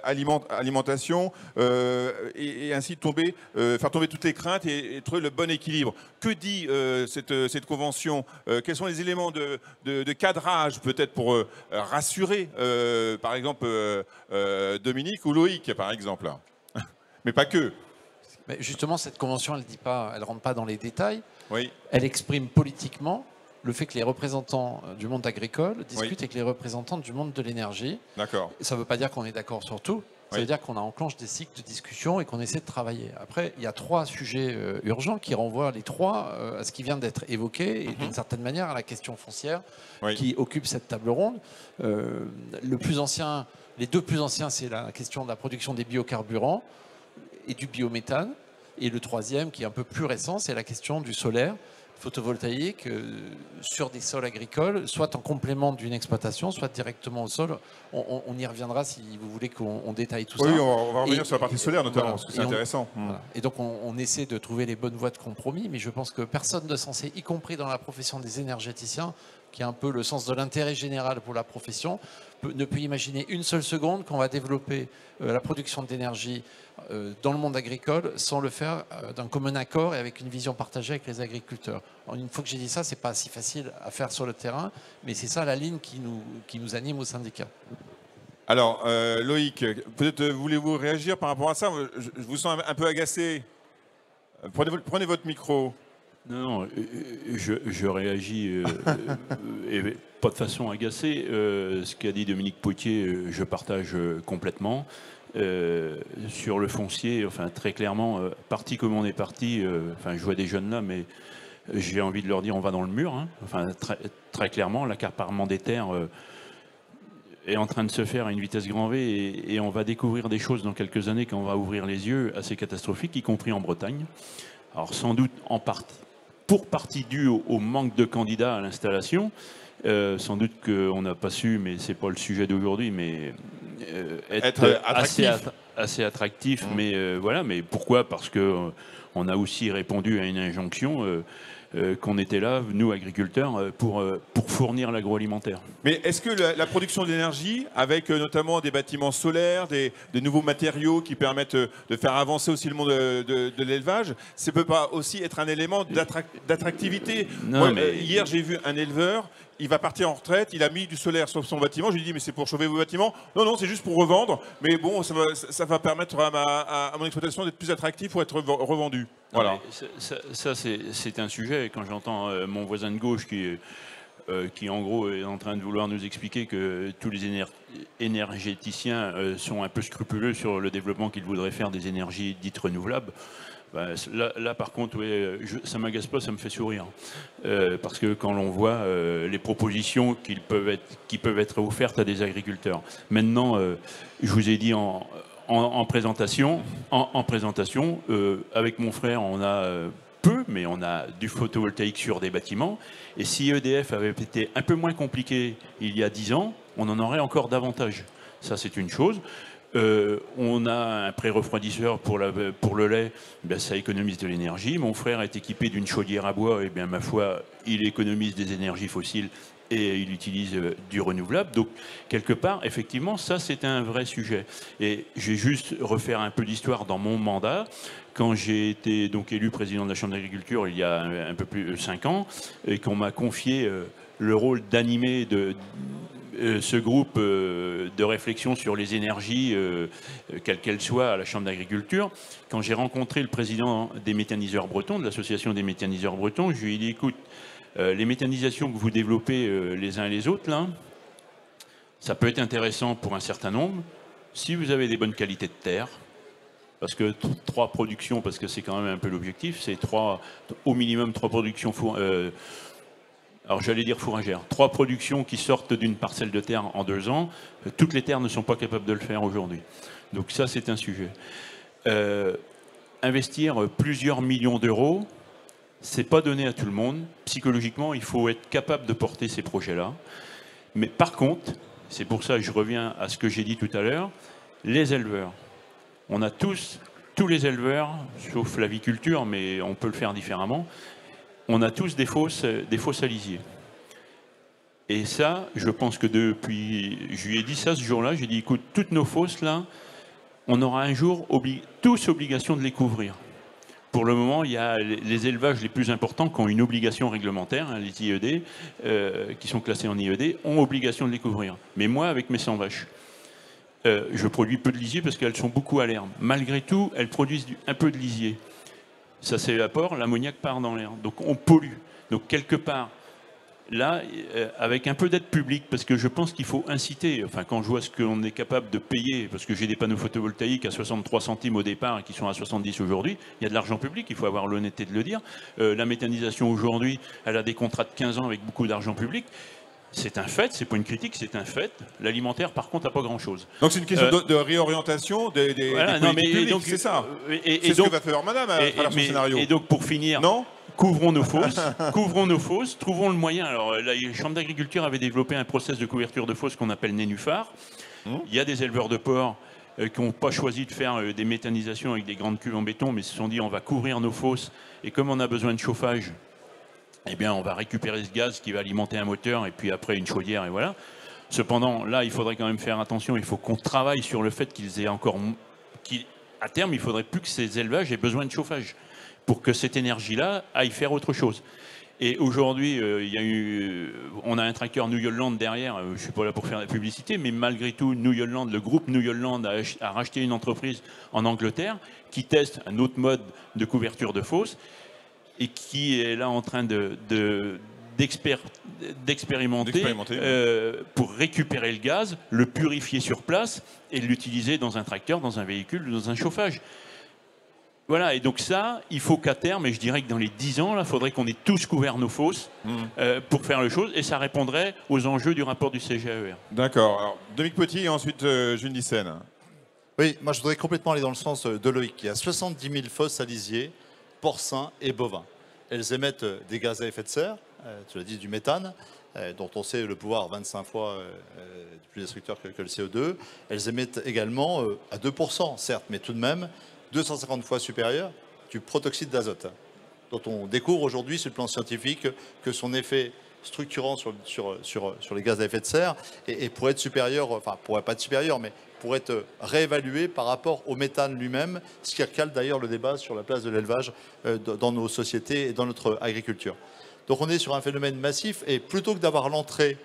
[SPEAKER 1] alimentation, et ainsi faire tomber toutes les craintes et trouver le bon équilibre. Que dit cette convention? Quels sont les éléments de cadrage, peut-être, pour rassurer, par exemple, Dominique ou Loïc, par exemple. Mais pas que.
[SPEAKER 10] Mais justement, cette convention, elle rentre pas dans les détails.
[SPEAKER 1] Oui.
[SPEAKER 10] Elle exprime politiquement le fait que les représentants du monde agricole discutent avec les représentants du monde de l'énergie.
[SPEAKER 1] D'accord.
[SPEAKER 10] Ça ne veut pas dire qu'on est d'accord sur tout. Ça veut dire qu'on enclenche des cycles de discussion et qu'on essaie de travailler. Après, il y a 3 sujets urgents qui renvoient les 3 à ce qui vient d'être évoqué et d'une certaine manière à la question foncière qui occupe cette table ronde. Les 2 plus anciens, c'est la question de la production des biocarburants et du biométhane. Et le 3e, qui est un peu plus récent, c'est la question du solaire photovoltaïque sur des sols agricoles, soit en complément d'une exploitation, soit directement au sol. On y reviendra si vous voulez qu'on détaille tout ça.
[SPEAKER 1] Oui, on va revenir sur la partie solaire notamment, parce que c'est intéressant.
[SPEAKER 10] Et donc on essaie de trouver les bonnes voies de compromis, mais je pense que personne ne censé, y compris dans la profession des énergéticiens, qui est un peu le sens de l'intérêt général pour la profession, ne peut imaginer une seule seconde qu'on va développer la production d'énergie dans le monde agricole sans le faire d'un commun accord et avec une vision partagée avec les agriculteurs. Alors, une fois que j'ai dit ça, c'est pas si facile à faire sur le terrain, mais c'est ça la ligne qui nous anime au syndicat.
[SPEAKER 1] Alors, Loïc, peut-être voulez-vous réagir par rapport à ça? Je vous sens un peu agacé. Prenez votre micro.
[SPEAKER 9] Non, je réagis et pas de façon agacée. Ce qu'a dit Dominique Potier, je partage complètement. Sur le foncier, enfin très clairement, parti comme on est parti, je vois des jeunes là, mais j'ai envie de leur dire on va dans le mur. Hein. Enfin, très clairement, l'accaparement des terres est en train de se faire à une vitesse grand V et on va découvrir des choses dans quelques années quand on va ouvrir les yeux assez catastrophiques, y compris en Bretagne. Alors sans doute pour partie due au manque de candidats à l'installation. Sans doute qu'on n'a pas su, mais c'est pas le sujet d'aujourd'hui, mais être assez attractif. Mais voilà, mais pourquoi? Parce que on a aussi répondu à une injonction qu'on était là, nous agriculteurs, pour fournir l'agroalimentaire.
[SPEAKER 1] Mais est-ce que la production d'énergie, avec notamment des bâtiments solaires, des nouveaux matériaux qui permettent de faire avancer aussi le monde de l'élevage, ça ne peut pas aussi être un élément d'attractivité? Hier, j'ai vu un éleveur, il va partir en retraite, il a mis du solaire sur son bâtiment. Je lui ai dit, mais c'est pour chauffer vos bâtiments? Non, non, c'est juste pour revendre. Mais bon, ça va permettre à mon exploitation d'être plus attractive pour être revendu. Voilà.
[SPEAKER 9] Ça c'est un sujet. Quand j'entends mon voisin de gauche qui en gros est en train de vouloir nous expliquer que tous les énergéticiens sont un peu scrupuleux sur le développement qu'ils voudraient faire des énergies dites renouvelables. Là, par contre, ça m'agace pas, ça me fait sourire. Parce que quand l'on voit les propositions qui peuvent être offertes à des agriculteurs. Maintenant, je vous ai dit en présentation, avec mon frère, on a mais on a du photovoltaïque sur des bâtiments. Et si EDF avait été un peu moins compliqué il y a 10 ans, on en aurait encore davantage. Ça, c'est une chose. On a un pré-refroidisseur pour le lait, ça économise de l'énergie. Mon frère est équipé d'une chaudière à bois, et bien ma foi, il économise des énergies fossiles et il utilise du renouvelable. Donc, quelque part, effectivement, ça, c'est un vrai sujet. Et je vais juste refaire un peu d'histoire dans mon mandat. Quand j'ai été donc élu président de la Chambre d'agriculture il y a un peu plus de 5 ans, et qu'on m'a confié le rôle d'animer ce groupe de réflexion sur les énergies, quelles qu'elles soient, à la Chambre d'agriculture. Quand j'ai rencontré le président des méthaniseurs bretons, de l'association des méthaniseurs bretons, je lui ai dit, écoute, les méthanisations que vous développez les uns et les autres, là, ça peut être intéressant pour un certain nombre, si vous avez des bonnes qualités de terre, parce que 3 productions, parce que c'est quand même un peu l'objectif, c'est au minimum 3 productions, alors j'allais dire fourragères, 3 productions qui sortent d'une parcelle de terre en 2 ans. Toutes les terres ne sont pas capables de le faire aujourd'hui. Donc ça, c'est un sujet. Investir plusieurs millions d'euros, c'est pas donné à tout le monde. Psychologiquement, il faut être capable de porter ces projets-là. Mais par contre, c'est pour ça que je reviens à ce que j'ai dit tout à l'heure, les éleveurs. On a tous les éleveurs, sauf l'aviculture, mais on peut le faire différemment, on a tous des fosses à lisier. Et ça, je pense que depuis, je lui ai dit ça ce jour-là, j'ai dit, écoute, toutes nos fosses là, on aura un jour tous obligation de les couvrir. Pour le moment, il y a les élevages les plus importants qui ont une obligation réglementaire, hein, les IED, qui sont classés en IED, ont obligation de les couvrir. Mais moi, avec mes 100 vaches, je produis peu de lisier parce qu'elles sont beaucoup à l'herbe. Malgré tout, elles produisent un peu de lisier. Ça s'évapore, l'ammoniac part dans l'air. Donc on pollue. Donc quelque part, là, avec un peu d'aide publique, parce que je pense qu'il faut inciter, enfin quand je vois ce qu'on est capable de payer, parce que j'ai des panneaux photovoltaïques à 63 centimes au départ et qui sont à 70 aujourd'hui, il y a de l'argent public, il faut avoir l'honnêteté de le dire. La méthanisation aujourd'hui, elle a des contrats de 15 ans avec beaucoup d'argent public. C'est un fait, c'est pas une critique, c'est un fait. L'alimentaire, par contre, n'a pas grand-chose.
[SPEAKER 1] Donc c'est une question de réorientation des politiques publiques, c'est ça. C'est ce que va faire madame à travers son scénario.
[SPEAKER 9] Et donc pour finir, couvrons nos fosses, trouvons le moyen. Alors la Chambre d'agriculture avait développé un process de couverture de fosses qu'on appelle nénuphar. Il y a des éleveurs de porcs qui n'ont pas choisi de faire des méthanisations avec des grandes cuves en béton, mais se sont dit on va couvrir nos fosses. Et comme on a besoin de chauffage, eh bien, on va récupérer ce gaz qui va alimenter un moteur et puis après une chaudière et voilà. Cependant, là, il faudrait quand même faire attention. Il faut qu'on travaille sur le fait qu'ils aient encore... À terme, il ne faudrait plus que ces élevages aient besoin de chauffage pour que cette énergie-là aille faire autre chose. Et aujourd'hui, on a un tracteur New Holland derrière. Je ne suis pas là pour faire la publicité, mais malgré tout, New Holland, le groupe New Holland a racheté une entreprise en Angleterre qui teste un autre mode de couverture de fosse et qui est là en train d'expérimenter pour récupérer le gaz, le purifier sur place et l'utiliser dans un tracteur, dans un véhicule, dans un chauffage. Voilà, et donc ça, il faut qu'à terme, et je dirais que dans les 10 ans, il faudrait qu'on ait tous couvert nos fosses pour faire les choses, et ça répondrait aux enjeux du rapport du CGAER.
[SPEAKER 1] D'accord. Alors, Dominique Petit et ensuite Jules Nyssen.
[SPEAKER 8] Oui, moi je voudrais complètement aller dans le sens de Loïc. Il y a 70 000 fosses à lisier, porcins et bovins. Elles émettent des gaz à effet de serre, tu l'as dit, du méthane, dont on sait le pouvoir 25 fois plus destructeur que le CO2. Elles émettent également à 2%, certes, mais tout de même 250 fois supérieur du protoxyde d'azote, dont on découvre aujourd'hui sur le plan scientifique que son effet structurant sur les gaz à effet de serre et pourrait être supérieur, enfin pourrait pas être supérieur, mais pourrait être réévalué par rapport au méthane lui-même, ce qui recale d'ailleurs le débat sur la place de l'élevage dans nos sociétés et dans notre agriculture. Donc on est sur un phénomène massif et plutôt que d'avoir l'entrée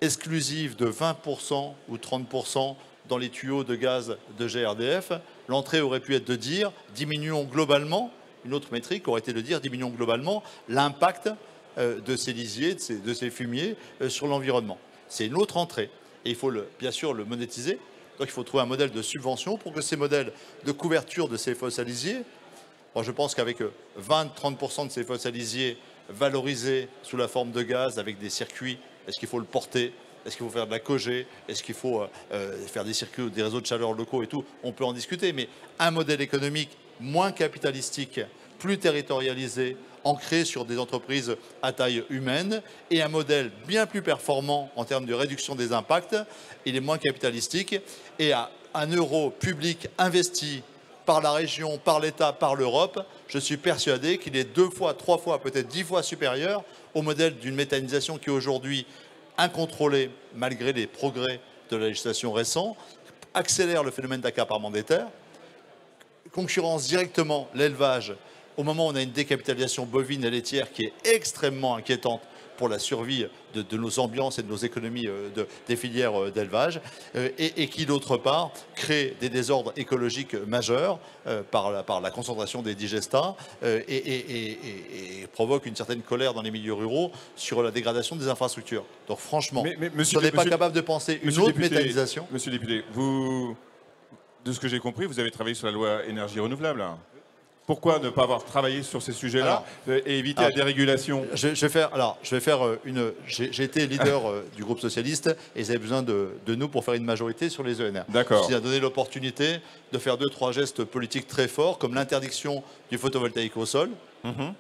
[SPEAKER 8] exclusive de 20% ou 30% dans les tuyaux de gaz de GRDF, l'entrée aurait pu être de dire diminuons globalement, une autre métrique aurait été de dire diminuons globalement l'impact de ces lisiers, de ces fumiers sur l'environnement. C'est une autre entrée et il faut bien sûr le monétiser. Donc il faut trouver un modèle de subvention pour que ces modèles de couverture de ces fosses à lisier, moi je pense qu'avec 20-30% de ces fosses à lisier valorisées sous la forme de gaz avec des circuits, est-ce qu'il faut le porter ? Est-ce qu'il faut faire de la cogé? Est-ce qu'il faut faire des circuits, des réseaux de chaleur locaux et tout? On peut en discuter, mais un modèle économique moins capitalistique, plus territorialisé, ancré sur des entreprises à taille humaine et un modèle bien plus performant en termes de réduction des impacts, il est moins capitalistique et à 1 euro public investi par la région, par l'État, par l'Europe, je suis persuadé qu'il est 2 fois, 3 fois, peut-être 10 fois supérieur au modèle d'une méthanisation qui aujourd'hui incontrôlée, malgré les progrès de la législation récente, accélère le phénomène d'accaparement des terres, concurrence directement l'élevage au moment où on a une décapitalisation bovine et laitière qui est extrêmement inquiétante pour la survie de nos ambiances et de nos économies des filières d'élevage, et qui, d'autre part, crée des désordres écologiques majeurs par la concentration des digestats et provoque une certaine colère dans les milieux ruraux sur la dégradation des infrastructures. Donc franchement, si on n'est pas capable de penser une autre méthanisation...
[SPEAKER 1] Monsieur le député, vous, de ce que j'ai compris, vous avez travaillé sur la loi énergie renouvelable. Pourquoi ne pas avoir travaillé sur ces sujets-là et éviter la dérégulation?
[SPEAKER 8] J'ai été leader du groupe socialiste et ils avaient besoin de nous pour faire une majorité sur les ENR.
[SPEAKER 1] D'accord.
[SPEAKER 8] Ce qui a donné l'opportunité de faire 2-3 gestes politiques très forts, comme l'interdiction du photovoltaïque au sol.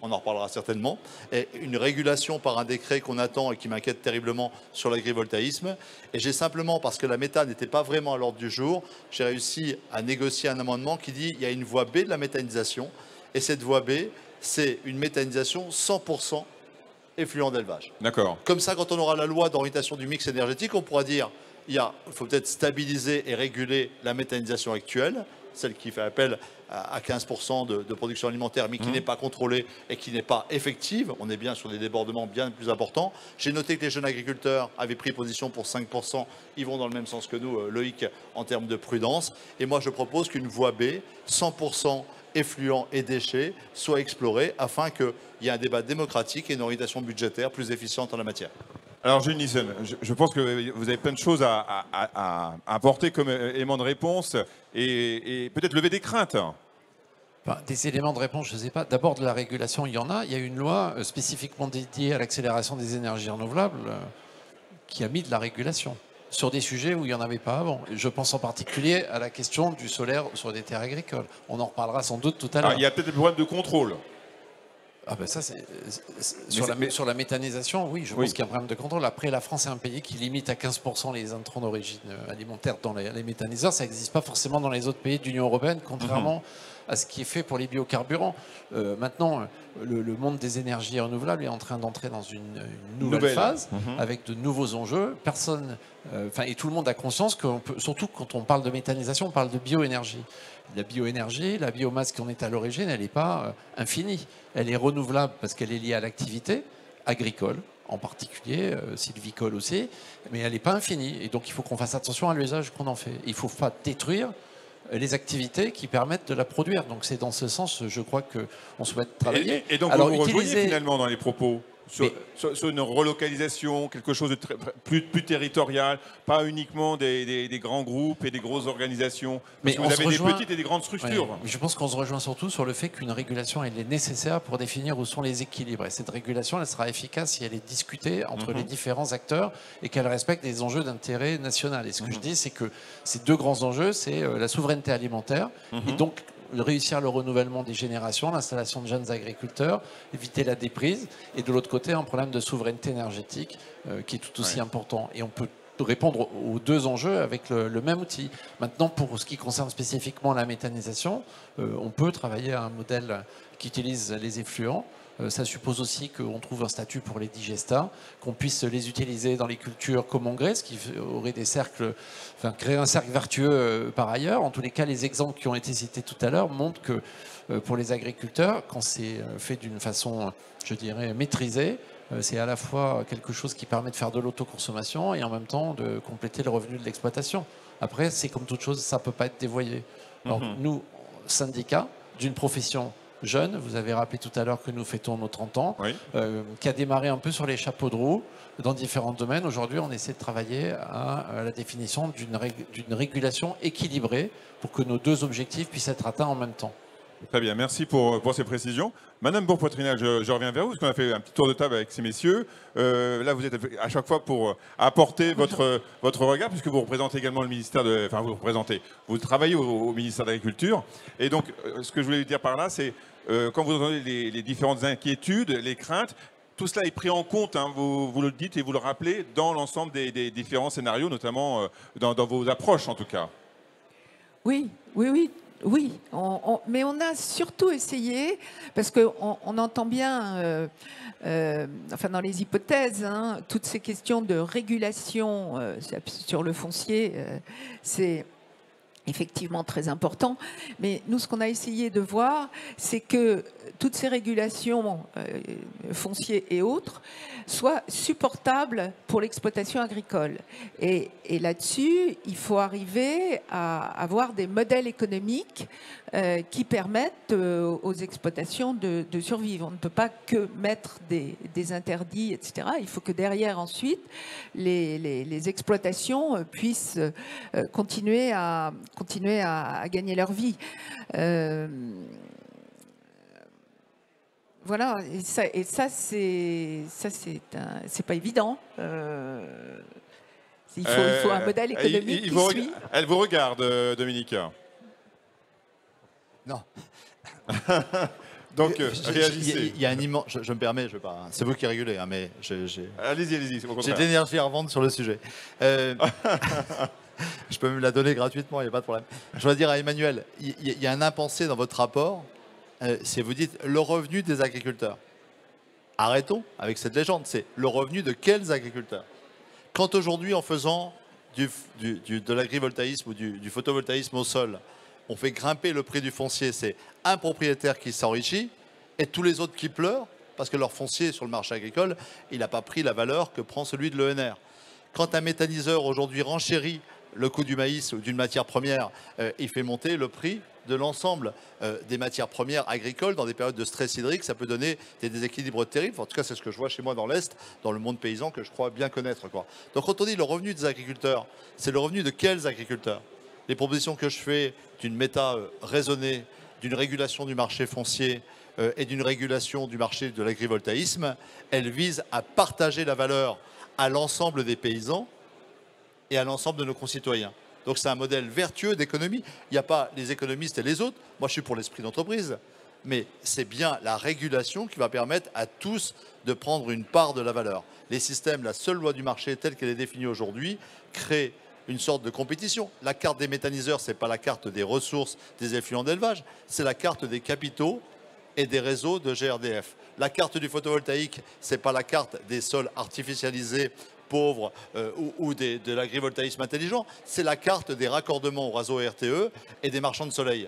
[SPEAKER 8] On en reparlera certainement. Et une régulation par un décret qu'on attend et qui m'inquiète terriblement sur l'agrivoltaïsme. Et j'ai simplement, parce que la méthane n'était pas vraiment à l'ordre du jour, j'ai réussi à négocier un amendement qui dit qu'il y a une voie B de la méthanisation. Et cette voie B, c'est une méthanisation 100% effluent d'élevage.
[SPEAKER 1] D'accord.
[SPEAKER 8] Comme ça, quand on aura la loi d'orientation du mix énergétique, on pourra dire il faut peut-être stabiliser et réguler la méthanisation actuelle, celle qui fait appel à 15% de production alimentaire, mais qui n'est pas contrôlée et qui n'est pas effective. On est bien sur des débordements bien plus importants. J'ai noté que les jeunes agriculteurs avaient pris position pour 5%. Ils vont dans le même sens que nous, Loïc, en termes de prudence. Et moi, je propose qu'une voie B, 100% effluents et déchets, soit explorée afin qu'il y ait un débat démocratique et une orientation budgétaire plus efficiente en la matière.
[SPEAKER 1] Alors, Gilles Nissen, je pense que vous avez plein de choses à apporter comme éléments de réponse et peut-être lever des craintes.
[SPEAKER 10] Des éléments de réponse, je ne sais pas. D'abord, de la régulation, il y en a. Il y a une loi spécifiquement dédiée à l'accélération des énergies renouvelables qui a mis de la régulation sur des sujets où il n'y en avait pas avant. Je pense en particulier à la question du solaire sur des terres agricoles. On en reparlera sans doute tout à l'heure.
[SPEAKER 1] Il y a peut-être des problèmes de contrôle.
[SPEAKER 10] Ah ben ça, sur la méthanisation, oui, je pense qu'il y a un problème de contrôle. Après, la France est un pays qui limite à 15% les intrants d'origine alimentaire dans les méthaniseurs. Ça n'existe pas forcément dans les autres pays de l'Union européenne, contrairement à ce qui est fait pour les biocarburants. Maintenant, le monde des énergies renouvelables est en train d'entrer dans une nouvelle phase, avec de nouveaux enjeux. Et tout le monde a conscience que, surtout quand on parle de méthanisation, on parle de bioénergie. La bioénergie, la biomasse qu'on est à l'origine, elle n'est pas infinie. Elle est renouvelable parce qu'elle est liée à l'activité agricole, en particulier, sylvicole aussi, mais elle n'est pas infinie. Et donc il faut qu'on fasse attention à l'usage qu'on en fait. Il ne faut pas détruire les activités qui permettent de la produire. Donc c'est dans ce sens, je crois qu'on souhaite travailler.
[SPEAKER 1] Et donc vous rejoignez finalement dans les propos sur une relocalisation, quelque chose de plus territorial, pas uniquement des grands groupes et des grosses organisations. Parce que vous avez des petites et des grandes structures.
[SPEAKER 10] Ouais, je pense qu'on se rejoint surtout sur le fait qu'une régulation, elle est nécessaire pour définir où sont les équilibres. Et cette régulation, elle sera efficace si elle est discutée entre les différents acteurs et qu'elle respecte les enjeux d'intérêt national. Et ce que je dis, c'est que ces deux grands enjeux, c'est la souveraineté alimentaire et donc réussir le renouvellement des générations, l'installation de jeunes agriculteurs, éviter la déprise, et de l'autre côté, un problème de souveraineté énergétique qui est tout aussi important. Et on peut répondre aux deux enjeux avec le même outil. Maintenant, pour ce qui concerne spécifiquement la méthanisation, on peut travailler à un modèle qui utilise les effluents. Ça suppose aussi qu'on trouve un statut pour les digestats, qu'on puisse les utiliser dans les cultures comme engrais, ce qui aurait des cercles, créer un cercle vertueux par ailleurs. En tous les cas, les exemples qui ont été cités tout à l'heure montrent que pour les agriculteurs, quand c'est fait d'une façon, je dirais, maîtrisée, c'est à la fois quelque chose qui permet de faire de l'autoconsommation et en même temps de compléter le revenu de l'exploitation. Après, c'est comme toute chose, ça ne peut pas être dévoyé. Donc, nous, syndicats d'une profession jeune, vous avez rappelé tout à l'heure que nous fêtons nos 30 ans, qui a démarré un peu sur les chapeaux de roue dans différents domaines. Aujourd'hui, on essaie de travailler à la définition d'une régulation équilibrée pour que nos deux objectifs puissent être atteints en même temps.
[SPEAKER 1] Très bien, merci pour ces précisions. Madame Bourg-Poitrinal, je reviens vers vous, parce qu'on a fait un petit tour de table avec ces messieurs. Là, vous êtes à chaque fois pour apporter votre regard, puisque vous représentez également le ministère de... Enfin, vous travaillez au ministère de l'Agriculture. Et donc, ce que je voulais dire par là, c'est, quand vous entendez les différentes inquiétudes, les craintes, tout cela est pris en compte, hein, vous le dites et vous le rappelez, dans l'ensemble des différents scénarios, notamment dans vos approches, en tout cas.
[SPEAKER 7] Oui. Mais on a surtout essayé, parce qu'on entend bien, dans les hypothèses, hein, toutes ces questions de régulation sur le foncier, c'est effectivement très important. Mais nous, ce qu'on a essayé de voir, c'est que toutes ces régulations foncières et autres soient supportables pour l'exploitation agricole. Et là-dessus, il faut arriver à avoir des modèles économiques qui permettent aux exploitations de survivre. On ne peut pas que mettre des interdits, etc. Il faut que derrière, ensuite, les exploitations puissent continuer à gagner leur vie. Voilà, et ça c'est pas évident. Il faut un modèle économique qui suit.
[SPEAKER 1] Elle vous regarde, Dominique.
[SPEAKER 8] Non.
[SPEAKER 1] Donc, réagissez.
[SPEAKER 8] Il y a un immense... Je me permets, je veux pas... C'est vous qui régulez, hein, mais
[SPEAKER 1] Allez-y.
[SPEAKER 8] J'ai de l'énergie à revendre sur le sujet. Je peux me la donner gratuitement, il n'y a pas de problème. Je voudrais dire à Emmanuel, il y a un impensé dans votre rapport, si vous dites le revenu des agriculteurs. Arrêtons avec cette légende, c'est le revenu de quels agriculteurs? Quand aujourd'hui, en faisant de l'agrivoltaïsme ou du photovoltaïsme au sol, on fait grimper le prix du foncier, c'est un propriétaire qui s'enrichit et tous les autres qui pleurent parce que leur foncier sur le marché agricole, il n'a pas pris la valeur que prend celui de l'ENR. Quand un méthaniseur aujourd'hui renchérit le coût du maïs ou d'une matière première, il fait monter le prix de l'ensemble des matières premières agricoles dans des périodes de stress hydrique. Ça peut donner des déséquilibres terribles. En tout cas, c'est ce que je vois chez moi dans l'Est, dans le monde paysan que je crois bien connaître, quoi. Donc quand on dit le revenu des agriculteurs, c'est le revenu de quels agriculteurs? Les propositions que je fais d'une méta raisonnée, d'une régulation du marché foncier et d'une régulation du marché de l'agrivoltaïsme, elles visent à partager la valeur à l'ensemble des paysans et à l'ensemble de nos concitoyens. Donc c'est un modèle vertueux d'économie. Il n'y a pas les économistes et les autres. Moi, je suis pour l'esprit d'entreprise. Mais c'est bien la régulation qui va permettre à tous de prendre une part de la valeur. Les systèmes, la seule loi du marché telle qu'elle est définie aujourd'hui, crée une sorte de compétition. La carte des méthaniseurs, ce n'est pas la carte des ressources des effluents d'élevage, c'est la carte des capitaux et des réseaux de GRDF. La carte du photovoltaïque, ce n'est pas la carte des sols artificialisés pauvres ou de l'agrivoltaïsme intelligent, c'est la carte des raccordements au réseau RTE et des marchands de soleil.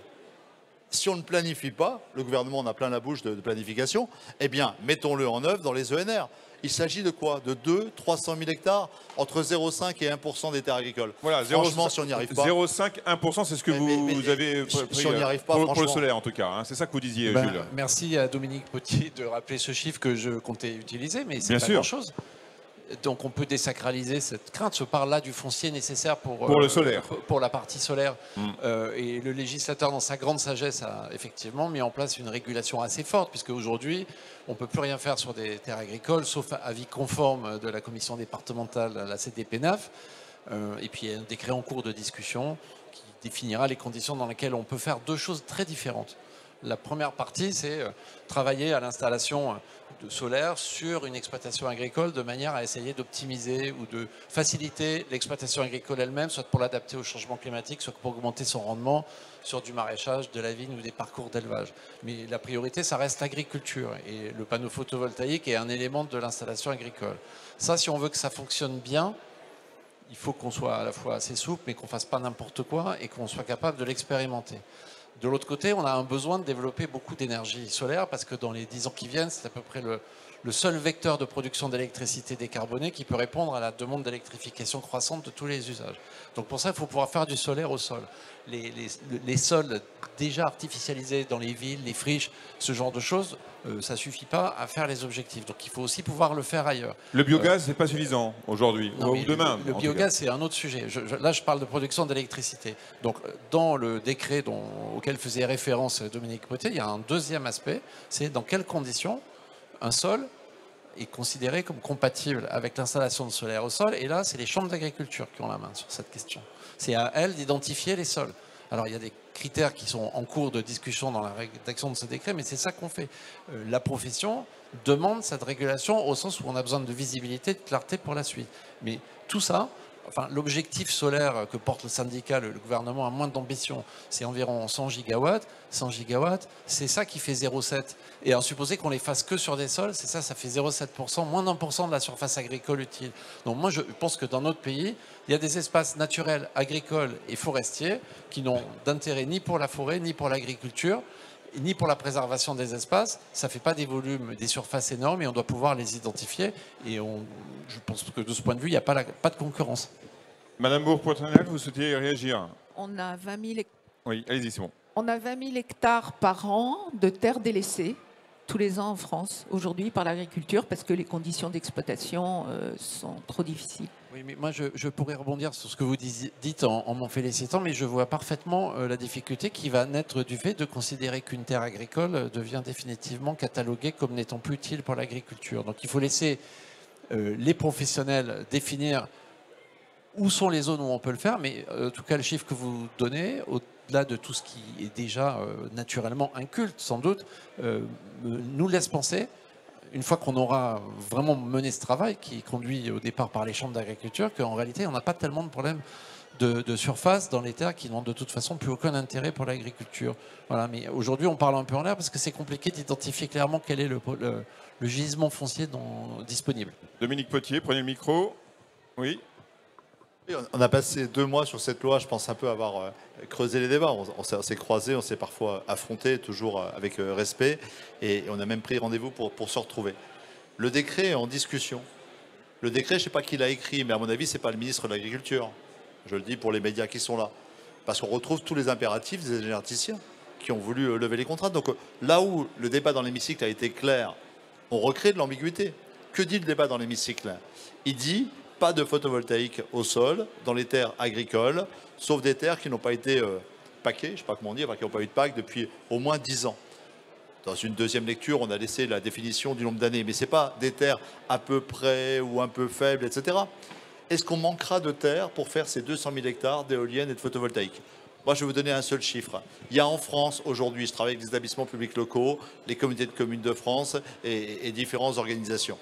[SPEAKER 8] Si on ne planifie pas, le gouvernement en a plein la bouche de planification, eh bien, mettons-le en œuvre dans les ENR. Il s'agit de quoi? De 300 000 hectares, entre 0,5 et 1% des terres agricoles.
[SPEAKER 1] Voilà,
[SPEAKER 8] franchement, si on n'y arrive pas...
[SPEAKER 1] 0,5, 1%, c'est ce que vous avez pris
[SPEAKER 8] si on n'y arrive pas,
[SPEAKER 1] pour le solaire, en tout cas. Hein. C'est ça que vous disiez, Jules.
[SPEAKER 10] Merci à Dominique Potier de rappeler ce chiffre que je comptais utiliser, mais c'est pas grand-chose. Donc on peut désacraliser cette crainte. Je parle là du foncier nécessaire pour
[SPEAKER 1] le solaire,
[SPEAKER 10] pour la partie solaire. Et le législateur, dans sa grande sagesse, a effectivement mis en place une régulation assez forte, puisque aujourd'hui, on ne peut plus rien faire sur des terres agricoles, sauf avis conforme de la commission départementale, la CDPNAF. Et puis il y a un décret en cours de discussion qui définira les conditions dans lesquelles on peut faire deux choses très différentes. La première partie, c'est travailler à l'installation de solaire sur une exploitation agricole de manière à essayer d'optimiser ou de faciliter l'exploitation agricole elle-même, soit pour l'adapter au changement climatique, soit pour augmenter son rendement sur du maraîchage, de la vigne ou des parcours d'élevage. Mais la priorité, ça reste l'agriculture. Et le panneau photovoltaïque est un élément de l'installation agricole. Ça, si on veut que ça fonctionne bien, il faut qu'on soit à la fois assez souple, mais qu'on ne fasse pas n'importe quoi et qu'on soit capable de l'expérimenter. De l'autre côté, on a un besoin de développer beaucoup d'énergie solaire parce que dans les 10 ans qui viennent, c'est à peu près le seul vecteur de production d'électricité décarbonée qui peut répondre à la demande d'électrification croissante de tous les usages. Donc pour ça, il faut pouvoir faire du solaire au sol. Les sols déjà artificialisés dans les villes, les friches, ce genre de choses, ça ne suffit pas à faire les objectifs. Donc il faut aussi pouvoir le faire ailleurs.
[SPEAKER 1] Le biogaz, c'est pas suffisant aujourd'hui ou demain.
[SPEAKER 10] Le biogaz, c'est un autre sujet. Là, je parle de production d'électricité. Donc dans le décret auquel faisait référence Dominique Potier, il y a un deuxième aspect, c'est dans quelles conditions un sol est considéré comme compatible avec l'installation de solaire au sol. Et là, c'est les chambres d'agriculture qui ont la main sur cette question. C'est à elles d'identifier les sols. Alors, il y a des critères qui sont en cours de discussion dans la rédaction de ce décret, mais c'est ça qu'on fait. La profession demande cette régulation au sens où on a besoin de visibilité, de clarté pour la suite. Mais tout ça, l'objectif solaire que porte le syndicat, le gouvernement a moins d'ambition, c'est environ 100 gigawatts. 100 gigawatts, c'est ça qui fait 0,7. Et à supposer qu'on les fasse que sur des sols, c'est ça, ça fait 0,7%, moins d'1% de la surface agricole utile. Donc moi, je pense que dans notre pays, il y a des espaces naturels, agricoles et forestiers qui n'ont d'intérêt ni pour la forêt, ni pour l'agriculture, ni pour la préservation des espaces. Ça ne fait pas des volumes, des surfaces énormes et on doit pouvoir les identifier. Et je pense que de ce point de vue, il n'y a pas de concurrence.
[SPEAKER 1] Madame Bourg-Poitrenel, vous souhaitiez réagir?
[SPEAKER 7] On a 20 000
[SPEAKER 1] Oui, allez-y, c'est bon.
[SPEAKER 7] On a 20 000 hectares par an de terres délaissées tous les ans en France, aujourd'hui, par l'agriculture, parce que les conditions d'exploitation sont trop difficiles.
[SPEAKER 10] Oui, mais moi, je pourrais rebondir sur ce que vous dites en m'en félicitant, mais je vois parfaitement la difficulté qui va naître du fait de considérer qu'une terre agricole devient définitivement cataloguée comme n'étant plus utile pour l'agriculture. Donc, il faut laisser les professionnels définir où sont les zones où on peut le faire, mais en tout cas, le chiffre que vous donnez, au-delà de tout ce qui est déjà naturellement inculte, sans doute, nous laisse penser, une fois qu'on aura vraiment mené ce travail, qui est conduit au départ par les chambres d'agriculture, qu'en réalité, on n'a pas tellement de problèmes de surface dans les terres qui n'ont de toute façon plus aucun intérêt pour l'agriculture. Voilà, mais aujourd'hui, on parle un peu en l'air parce que c'est compliqué d'identifier clairement quel est le gisement foncier disponible.
[SPEAKER 1] Dominique Potier, prenez le micro. Oui.
[SPEAKER 8] On a passé 2 mois sur cette loi, je pense un peu avoir creusé les débats. On s'est croisés, on s'est parfois affrontés, toujours avec respect, et on a même pris rendez-vous pour se retrouver. Le décret est en discussion. Le décret, je ne sais pas qui l'a écrit, mais à mon avis, ce n'est pas le ministre de l'Agriculture. Je le dis pour les médias qui sont là. Parce qu'on retrouve tous les impératifs des énergéticiens qui ont voulu lever les contraintes. Donc là où le débat dans l'hémicycle a été clair, on recrée de l'ambiguïté. Que dit le débat dans l'hémicycle? Il dit pas de photovoltaïque au sol, dans les terres agricoles, sauf des terres qui n'ont pas été paquées, je ne sais pas comment dire, qui n'ont pas eu de PAC depuis au moins 10 ans. Dans une deuxième lecture, on a laissé la définition du nombre d'années, mais ce n'est pas des terres à peu près ou un peu faibles, etc. Est-ce qu'on manquera de terres pour faire ces 200 000 hectares d'éoliennes et de photovoltaïques? Moi, je vais vous donner un seul chiffre. Il y a en France, aujourd'hui, je travaille avec les établissements publics locaux, les comités de communes de France et différentes organisations.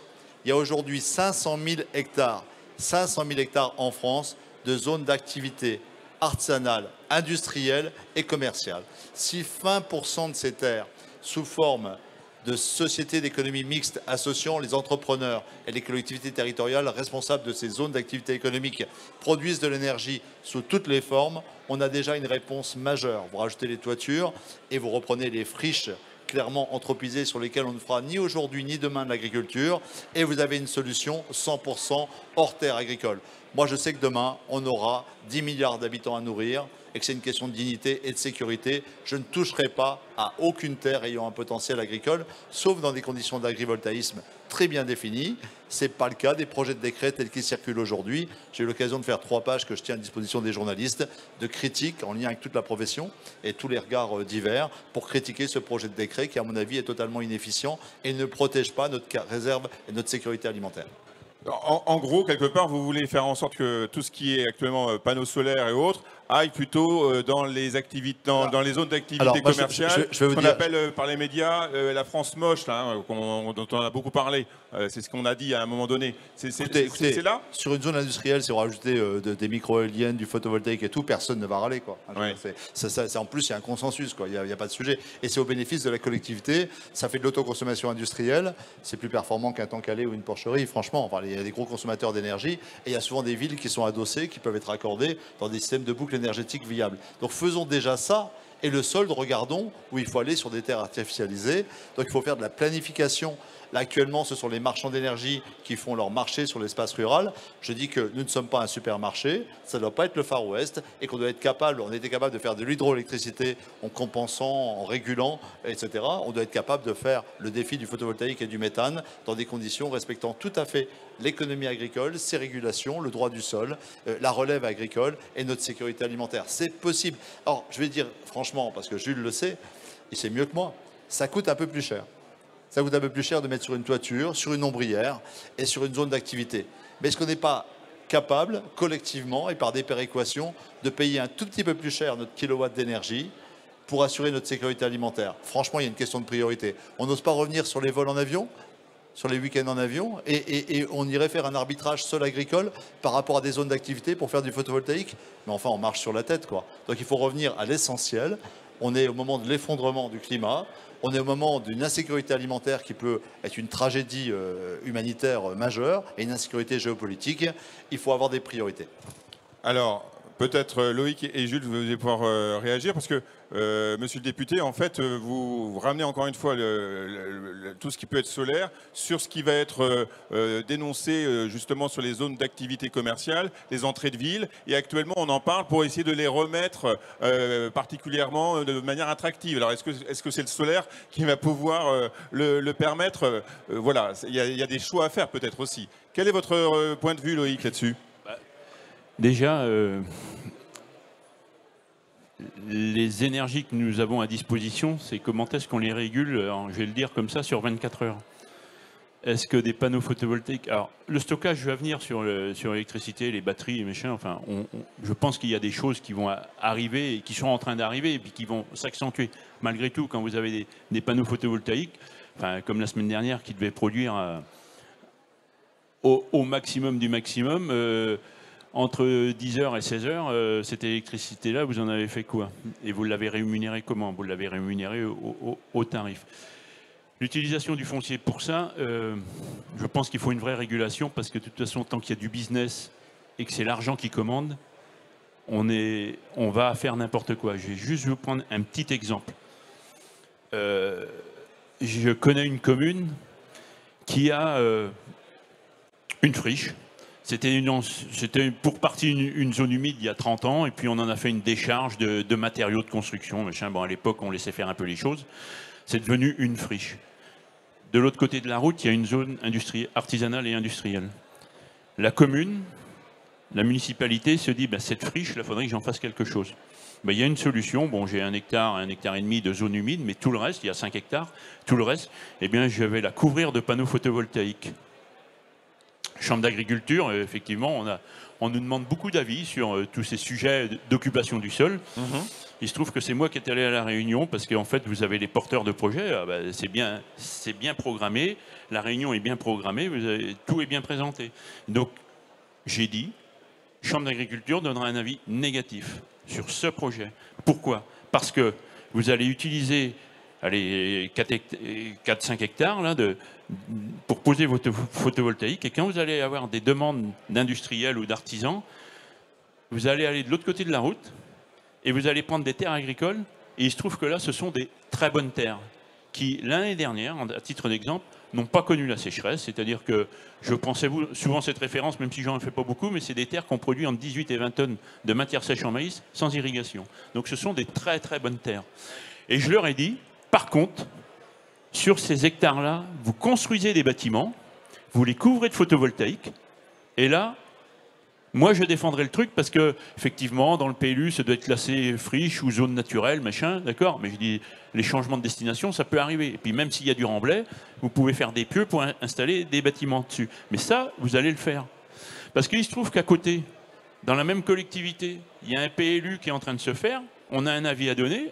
[SPEAKER 8] Il y a aujourd'hui 500 000 hectares 500 000 hectares en France de zones d'activité artisanale, industrielle et commerciale. Si 20% de ces terres, sous forme de sociétés d'économie mixte associant les entrepreneurs et les collectivités territoriales responsables de ces zones d'activité économique, produisent de l'énergie sous toutes les formes, on a déjà une réponse majeure. Vous rajoutez les toitures et vous reprenez les friches clairement anthropisées sur lesquelles on ne fera ni aujourd'hui ni demain de l'agriculture, et vous avez une solution 100% hors terre agricole. Moi, je sais que demain, on aura 10 milliards d'habitants à nourrir et que c'est une question de dignité et de sécurité. Je ne toucherai pas à aucune terre ayant un potentiel agricole, sauf dans des conditions d'agrivoltaïsme très bien définies. Ce n'est pas le cas des projets de décret tels qu'ils circulent aujourd'hui. J'ai eu l'occasion de faire 3 pages que je tiens à disposition des journalistes, de critiques en lien avec toute la profession et tous les regards divers pour critiquer ce projet de décret qui, à mon avis, est totalement inefficient et ne protège pas notre réserve et notre sécurité alimentaire.
[SPEAKER 1] En gros, quelque part, vous voulez faire en sorte que tout ce qui est actuellement panneaux solaires et autres aille plutôt dans les activités, dans les zones d'activité commerciale, ce qu'on appelle par les médias la France moche, là, dont on a beaucoup parlé. C'est ce qu'on a dit à un moment donné. C'est là.
[SPEAKER 8] Sur une zone industrielle, si on rajoutait des micro-éoliennes, du photovoltaïque et tout, personne ne va râler, quoi. Ouais. En plus, il y a un consensus, quoi. Il n'y a pas de sujet. Et c'est au bénéfice de la collectivité. Ça fait de l'autoconsommation industrielle. C'est plus performant qu'un tank Calais ou une porcherie, franchement. Enfin, il y a des gros consommateurs d'énergie. Et il y a souvent des villes qui sont adossées, qui peuvent être raccordées dans des systèmes de boucle énergétique viable. Donc faisons déjà ça, et le solde, regardons où il faut aller sur des terres artificialisées. Donc il faut faire de la planification. Là, actuellement, ce sont les marchands d'énergie qui font leur marché sur l'espace rural. Je dis que nous ne sommes pas un supermarché, ça ne doit pas être le Far West, et qu'on doit être capable, on était capable de faire de l'hydroélectricité en compensant, en régulant, etc. On doit être capable de faire le défi du photovoltaïque et du méthane dans des conditions respectant tout à fait l'économie agricole, ses régulations, le droit du sol, la relève agricole et notre sécurité alimentaire. C'est possible. Alors, je vais dire franchement, parce que Jules le sait, il sait mieux que moi, ça coûte un peu plus cher. Ça coûte un peu plus cher de mettre sur une toiture, sur une ombrière et sur une zone d'activité. Mais est-ce qu'on n'est pas capable, collectivement et par des péréquations, de payer un tout petit peu plus cher notre kilowatt d'énergie pour assurer notre sécurité alimentaire? Franchement, il y a une question de priorité. On n'ose pas revenir sur les vols en avion, sur les week-ends en avion et on irait faire un arbitrage sol agricole par rapport à des zones d'activité pour faire du photovoltaïque. Mais enfin, on marche sur la tête, quoi. Donc il faut revenir à l'essentiel. On est au moment de l'effondrement du climat. On est au moment d'une insécurité alimentaire qui peut être une tragédie humanitaire majeure et une insécurité géopolitique. Il faut avoir des priorités.
[SPEAKER 1] Alors, peut-être Loïc et Jules, vous allez pouvoir réagir parce que, monsieur le député, en fait, vous ramenez encore une fois tout ce qui peut être solaire sur ce qui va être dénoncé justement sur les zones d'activité commerciale, les entrées de ville. Et actuellement, on en parle pour essayer de les remettre particulièrement de manière attractive. Alors, est-ce que c'est le solaire qui va pouvoir le permettre? Voilà, il y a des choix à faire peut-être aussi. Quel est votre point de vue, Loïc, là-dessus?
[SPEAKER 9] Déjà, les énergies que nous avons à disposition, c'est comment est-ce qu'on les régule, alors, je vais le dire comme ça, sur 24 heures. Est-ce que des panneaux photovoltaïques... Alors, le stockage va venir sur l'électricité, les batteries et machin. Enfin, je pense qu'il y a des choses qui vont arriver, et qui sont en train d'arriver, et puis qui vont s'accentuer. Malgré tout, quand vous avez des panneaux photovoltaïques, enfin, comme la semaine dernière, qui devaient produire au maximum du maximum... entre 10h et 16h, cette électricité-là, vous en avez fait quoi? Et vous l'avez rémunérée comment? Vous l'avez rémunérée au tarif. L'utilisation du foncier pour ça, je pense qu'il faut une vraie régulation parce que de toute façon, tant qu'il y a du business et que c'est l'argent qui commande, on va faire n'importe quoi. Je vais juste vous prendre un petit exemple. Je connais une commune qui a une friche. C'était pour partie une zone humide il y a 30 ans, et puis on en a fait une décharge de matériaux de construction. Machin. Bon, à l'époque, on laissait faire un peu les choses. C'est devenu une friche. De l'autre côté de la route, il y a une zone artisanale et industrielle. La commune, la municipalité se dit, cette friche, il faudrait que j'en fasse quelque chose. Il y a une solution. Bon, j'ai 1 hectare et demi de zone humide, mais tout le reste, il y a 5 hectares, tout le reste, eh bien, je vais la couvrir de panneaux photovoltaïques. Chambre d'agriculture, effectivement, on nous demande beaucoup d'avis sur tous ces sujets d'occupation du sol. Il se trouve que c'est moi qui étais allé à la réunion parce qu'en fait, vous avez les porteurs de projets, c'est bien programmé, la réunion est bien programmée, tout est bien présenté. Donc, j'ai dit, Chambre d'agriculture donnera un avis négatif sur ce projet. Pourquoi? Parce que vous allez utiliser 4-5 hectares là, pour poser votre photovoltaïque, et quand vous allez avoir des demandes d'industriels ou d'artisans, vous allez aller de l'autre côté de la route et vous allez prendre des terres agricoles, et il se trouve que là ce sont des très bonnes terres qui l'année dernière, à titre d'exemple, n'ont pas connu la sécheresse, c'est-à-dire que je prends souvent cette référence, même si j'en fais pas beaucoup, mais c'est des terres qui ont produit entre 18 et 20 tonnes de matière sèche en maïs sans irrigation. Donc ce sont des très très bonnes terres. Et je leur ai dit, par contre, sur ces hectares-là, vous construisez des bâtiments, vous les couvrez de photovoltaïque, et là, moi je défendrai le truc parce que, effectivement, dans le PLU, ça doit être classé friche ou zone naturelle, machin, d'accord, mais je dis, les changements de destination, ça peut arriver. Et puis même s'il y a du remblai, vous pouvez faire des pieux pour installer des bâtiments dessus. Mais ça, vous allez le faire. Parce qu'il se trouve qu'à côté, dans la même collectivité, il y a un PLU qui est en train de se faire, on a un avis à donner,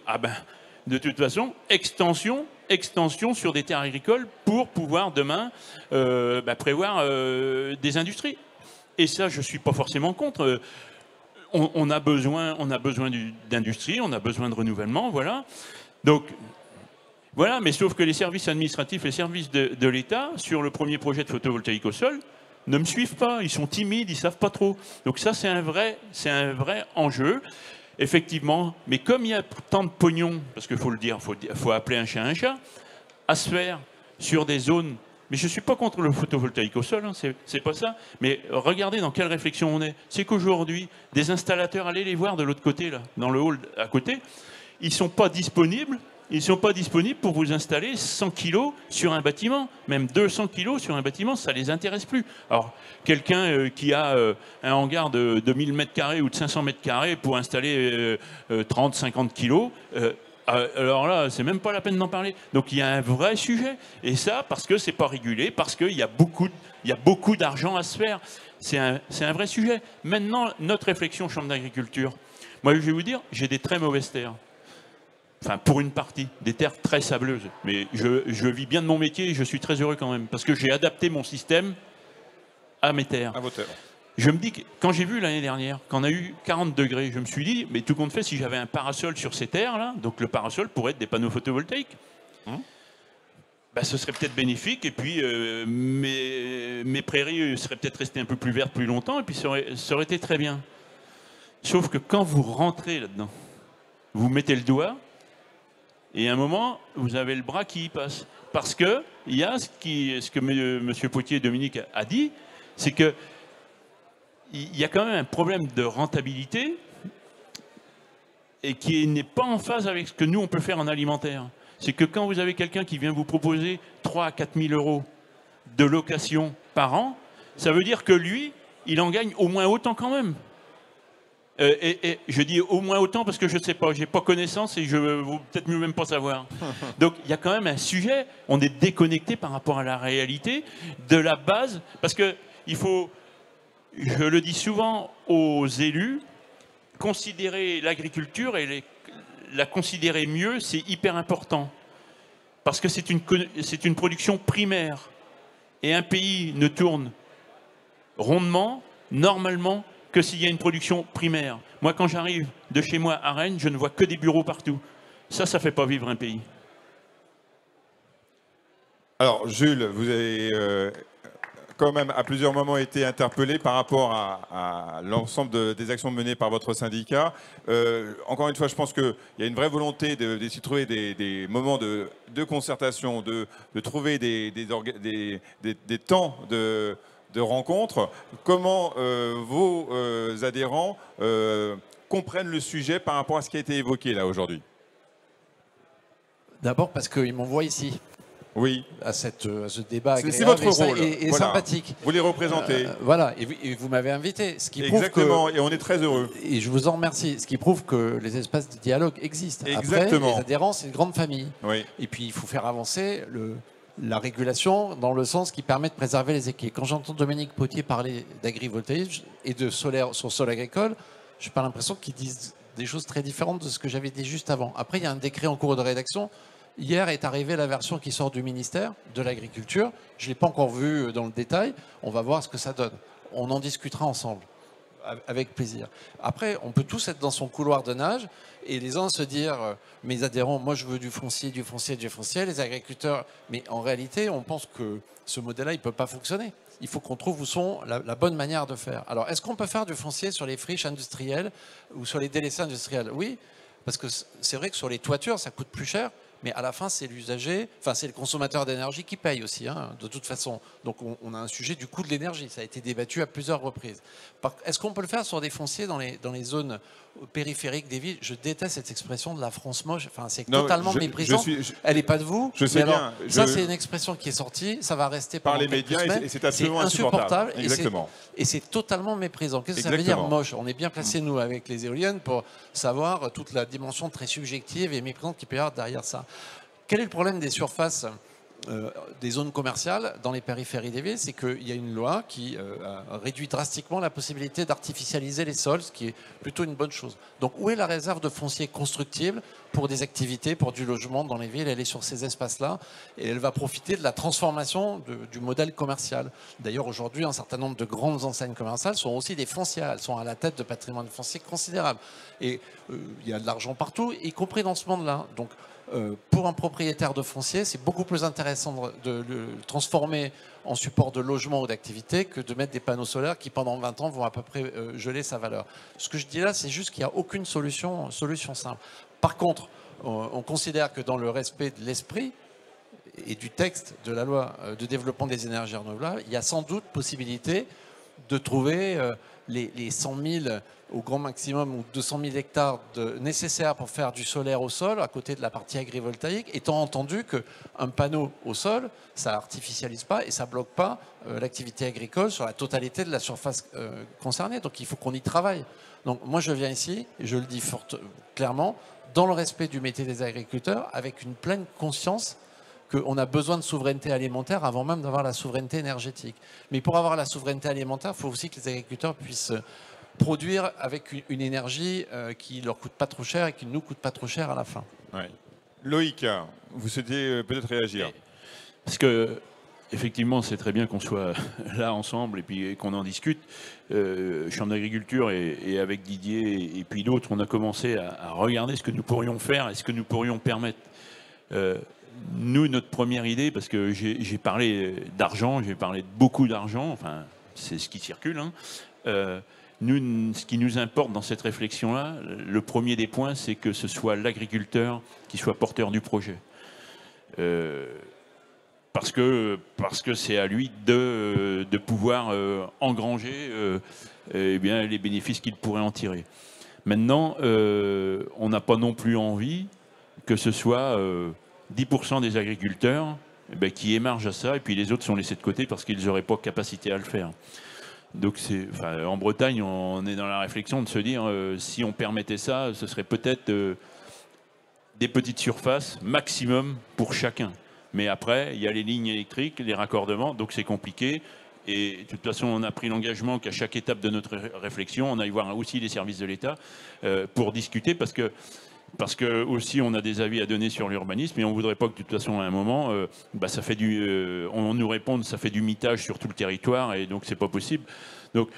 [SPEAKER 9] de toute façon, extension sur des terres agricoles pour pouvoir demain prévoir des industries. Et ça, je ne suis pas forcément contre. On a besoin d'industrie, on a besoin de renouvellement, voilà. Donc, voilà, mais sauf que les services administratifs, les services de l'État, sur le premier projet de photovoltaïque au sol, ne me suivent pas. Ils sont timides, ils ne savent pas trop. Donc ça, c'est un vrai enjeu. Effectivement, mais comme il y a tant de pognon, parce qu'il faut le dire, faut appeler un chat, à se faire sur des zones, mais je ne suis pas contre le photovoltaïque au sol, hein, c'est pas ça, mais regardez dans quelle réflexion on est. C'est qu'aujourd'hui, des installateurs, allez les voir de l'autre côté, là, dans le hall à côté, ils ne sont pas disponibles. Ils ne sont pas disponibles pour vous installer 100 kilos sur un bâtiment, même 200 kilos sur un bâtiment, ça ne les intéresse plus. Alors, quelqu'un qui a un hangar de 1000 m² ou de 500 m² pour installer 30-50 kilos, alors là, c'est même pas la peine d'en parler. Donc il y a un vrai sujet. Et ça, parce que c'est pas régulé, parce qu'il y a beaucoup d'argent à se faire. C'est un vrai sujet. Maintenant, notre réflexion Chambre d'agriculture. Moi, je vais vous dire, j'ai des très mauvaises terres. enfin pour une partie, des terres très sableuses. Mais je vis bien de mon métier et je suis très heureux quand même, parce que j'ai adapté mon système à mes terres.
[SPEAKER 1] À vos terres.
[SPEAKER 9] Je me dis que quand j'ai vu l'année dernière, quand on a eu 40 degrés, je me suis dit, mais tout compte fait, si j'avais un parasol sur ces terres-là, donc le parasol pourrait être des panneaux photovoltaïques. Bah, ce serait peut-être bénéfique, et puis mes prairies seraient peut-être restées un peu plus vertes plus longtemps, et puis ça aurait été très bien. Sauf que quand vous rentrez là-dedans, vous mettez le doigt, et à un moment, vous avez le bras qui y passe. Parce qu'il y a ce que M. Potier et Dominique a dit, c'est qu'il y a quand même un problème de rentabilité et qui n'est pas en phase avec ce que nous, on peut faire en alimentaire. C'est que quand vous avez quelqu'un qui vient vous proposer 3 à 4 000 euros de location par an, ça veut dire que lui, il en gagne au moins autant quand même. Et je dis au moins autant parce que je ne sais pas, je n'ai pas connaissance et je ne veux peut-être mieux même pas savoir. Donc il y a quand même un sujet, on est déconnecté par rapport à la réalité de la base, parce que il faut, je le dis souvent aux élus, considérer l'agriculture et la considérer mieux, c'est hyper important. Parce que c'est une production primaire. Et un pays ne tourne rondement, normalement, que s'il y a une production primaire. Moi, quand j'arrive de chez moi à Rennes, je ne vois que des bureaux partout. Ça ne fait pas vivre un pays.
[SPEAKER 1] Alors, Jules, vous avez quand même à plusieurs moments été interpellé par rapport à l'ensemble des actions menées par votre syndicat. Encore une fois, je pense qu'il y a une vraie volonté d'essayer de trouver des moments de concertation, de trouver des temps de rencontres. Comment vos adhérents comprennent le sujet par rapport à ce qui a été évoqué là aujourd'hui?
[SPEAKER 10] D'abord parce qu'ils m'envoient ici.
[SPEAKER 1] Oui.
[SPEAKER 10] À ce débat agréable.
[SPEAKER 1] C'est votre rôle.
[SPEAKER 10] Et
[SPEAKER 1] voilà.
[SPEAKER 10] sympathique.
[SPEAKER 1] Vous les représentez.
[SPEAKER 10] Voilà, et vous m'avez invité. Ce qui
[SPEAKER 1] Exactement, et on est très heureux.
[SPEAKER 10] Et je vous en remercie. Ce qui prouve que les espaces de dialogue existent.
[SPEAKER 1] Exactement.
[SPEAKER 10] Après, les adhérents, c'est une grande famille.
[SPEAKER 1] Oui.
[SPEAKER 10] Et puis, il faut faire avancer la régulation dans le sens qui permet de préserver les équipes. Quand j'entends Dominique Potier parler d'agrivoltaïsme et de solaire sur sol agricole, je n'ai pas l'impression qu'ils disent des choses très différentes de ce que j'avais dit juste avant. Après, il y a un décret en cours de rédaction. Hier est arrivée la version qui sort du ministère de l'Agriculture. Je ne l'ai pas encore vue dans le détail. On va voir ce que ça donne. On en discutera ensemble, avec plaisir. Après, on peut tous être dans son couloir de nage et les uns se dire, mes adhérents, moi je veux du foncier, du foncier, du foncier, les agriculteurs. Mais en réalité, on pense que ce modèle-là, il ne peut pas fonctionner. Il faut qu'on trouve où sont la bonne manière de faire. Alors, est-ce qu'on peut faire du foncier sur les friches industrielles ou sur les délaissés industriels? Oui, parce que c'est vrai que sur les toitures, ça coûte plus cher. Mais à la fin, c'est l'usager, enfin c'est le consommateur d'énergie qui paye aussi, hein, de toute façon. Donc on a un sujet du coût de l'énergie, ça a été débattu à plusieurs reprises. Est-ce qu'on peut le faire sur des fonciers dans les zones périphériques des villes? Je déteste cette expression de la France moche, enfin, c'est totalement méprisant. Elle n'est pas de vous.
[SPEAKER 1] Je sais bien.
[SPEAKER 10] Ça, c'est une expression qui est sortie, ça va rester
[SPEAKER 1] par les médias et c'est absolument insupportable.
[SPEAKER 10] Exactement. Et c'est totalement méprisant. Qu'est-ce que ça veut dire moche? On est bien placés, nous, avec les éoliennes, pour savoir toute la dimension très subjective et méprisante qu'il peut y avoir derrière ça. Quel est le problème des surfaces des zones commerciales dans les périphéries des villes? C'est qu'il y a une loi qui réduit drastiquement la possibilité d'artificialiser les sols, ce qui est plutôt une bonne chose. Donc où est la réserve de foncier constructible pour des activités, pour du logement dans les villes? Elle est sur ces espaces-là et elle va profiter de la transformation du modèle commercial. D'ailleurs, aujourd'hui, un certain nombre de grandes enseignes commerciales sont aussi des foncières. Elles sont à la tête de patrimoine foncier considérable. Et il y a de l'argent partout, y compris dans ce monde-là. Donc, pour un propriétaire de foncier, c'est beaucoup plus intéressant de le transformer en support de logement ou d'activité que de mettre des panneaux solaires qui, pendant 20 ans, vont à peu près geler sa valeur. Ce que je dis là, c'est juste qu'il n'y a aucune solution simple. Par contre, on considère que dans le respect de l'esprit et du texte de la loi de développement des énergies renouvelables, il y a sans doute possibilité de trouver les 100 000 au grand maximum ou 200 000 hectares nécessaires pour faire du solaire au sol à côté de la partie agrivoltaïque, étant entendu qu'un panneau au sol, ça n'artificialise pas et ça ne bloque pas l'activité agricole sur la totalité de la surface concernée. Donc il faut qu'on y travaille. Donc moi je viens ici, et je le dis clairement, dans le respect du métier des agriculteurs, avec une pleine conscience qu'on a besoin de souveraineté alimentaire avant même d'avoir la souveraineté énergétique. Mais pour avoir la souveraineté alimentaire, il faut aussi que les agriculteurs puissent produire avec une énergie qui ne leur coûte pas trop cher et qui ne nous coûte pas trop cher à la fin.
[SPEAKER 1] Ouais. Loïc, vous souhaitez peut-être réagir?
[SPEAKER 9] Parce que, effectivement, c'est très bien qu'on soit là ensemble et puis qu'on en discute. Chambre d'agriculture et avec Didier et puis d'autres, on a commencé à regarder ce que nous pourrions faire et ce que nous pourrions permettre. Nous, notre première idée, parce que j'ai parlé d'argent, j'ai parlé de beaucoup d'argent, enfin, c'est ce qui circule, hein. Nous, ce qui nous importe dans cette réflexion-là, le premier des points, c'est que ce soit l'agriculteur qui soit porteur du projet. Parce que c'est à lui de pouvoir engranger eh bien, les bénéfices qu'il pourrait en tirer. Maintenant, on n'a pas non plus envie que ce soit 10% des agriculteurs qui émargent à ça, et puis les autres sont laissés de côté parce qu'ils n'auraient pas capacité à le faire. Donc en Bretagne, on est dans la réflexion de se dire si on permettait ça, ce serait peut-être des petites surfaces maximum pour chacun. Mais après, il y a les lignes électriques, les raccordements, donc c'est compliqué. Et de toute façon, on a pris l'engagement qu'à chaque étape de notre réflexion, on aille voir aussi les services de l'État pour discuter, parce que aussi on a des avis à donner sur l'urbanisme et on ne voudrait pas que de toute façon à un moment ça fait on nous réponde ça fait du mitage sur tout le territoire et donc c'est pas possible. Donc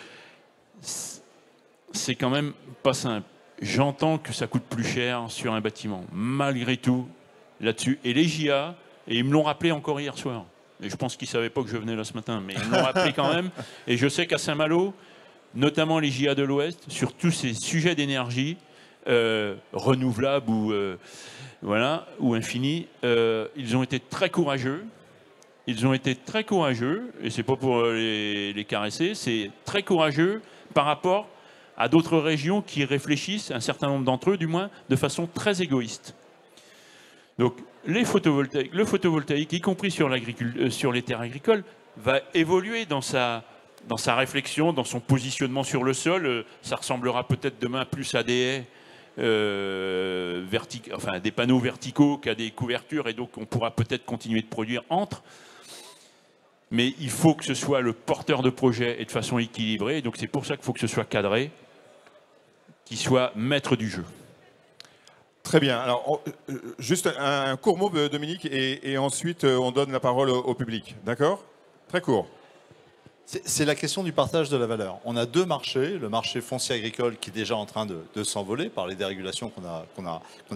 [SPEAKER 9] c'est quand même pas simple. J'entends que ça coûte plus cher sur un bâtiment, malgré tout là-dessus. Et les JA, et ils me l'ont rappelé encore hier soir, et je pense qu'ils ne savaient pas que je venais là ce matin, mais ils me l'ont rappelé quand même, et je sais qu'à Saint-Malo, notamment les JA de l'Ouest, sur tous ces sujets d'énergie, renouvelables ou infinis, ils ont été très courageux. Ils ont été très courageux, et c'est pas pour les caresser, c'est très courageux par rapport à d'autres régions qui réfléchissent, un certain nombre d'entre eux du moins, de façon très égoïste. Donc le photovoltaïque, y compris sur les terres agricoles, va évoluer dans sa réflexion, dans son positionnement sur le sol. Ça ressemblera peut-être demain plus à des haies, des panneaux verticaux qu'à des couvertures, et donc on pourra peut-être continuer de produire entre. Mais il faut que ce soit le porteur de projet et de façon équilibrée. Donc c'est pour ça qu'il faut que ce soit cadré, qu'il soit maître du jeu.
[SPEAKER 1] Très bien. Alors, juste un court mot, Dominique, et ensuite on donne la parole au public. D'accord? Très court.
[SPEAKER 8] C'est la question du partage de la valeur. On a deux marchés, le marché foncier agricole qui est déjà en train de s'envoler par les dérégulations qu'on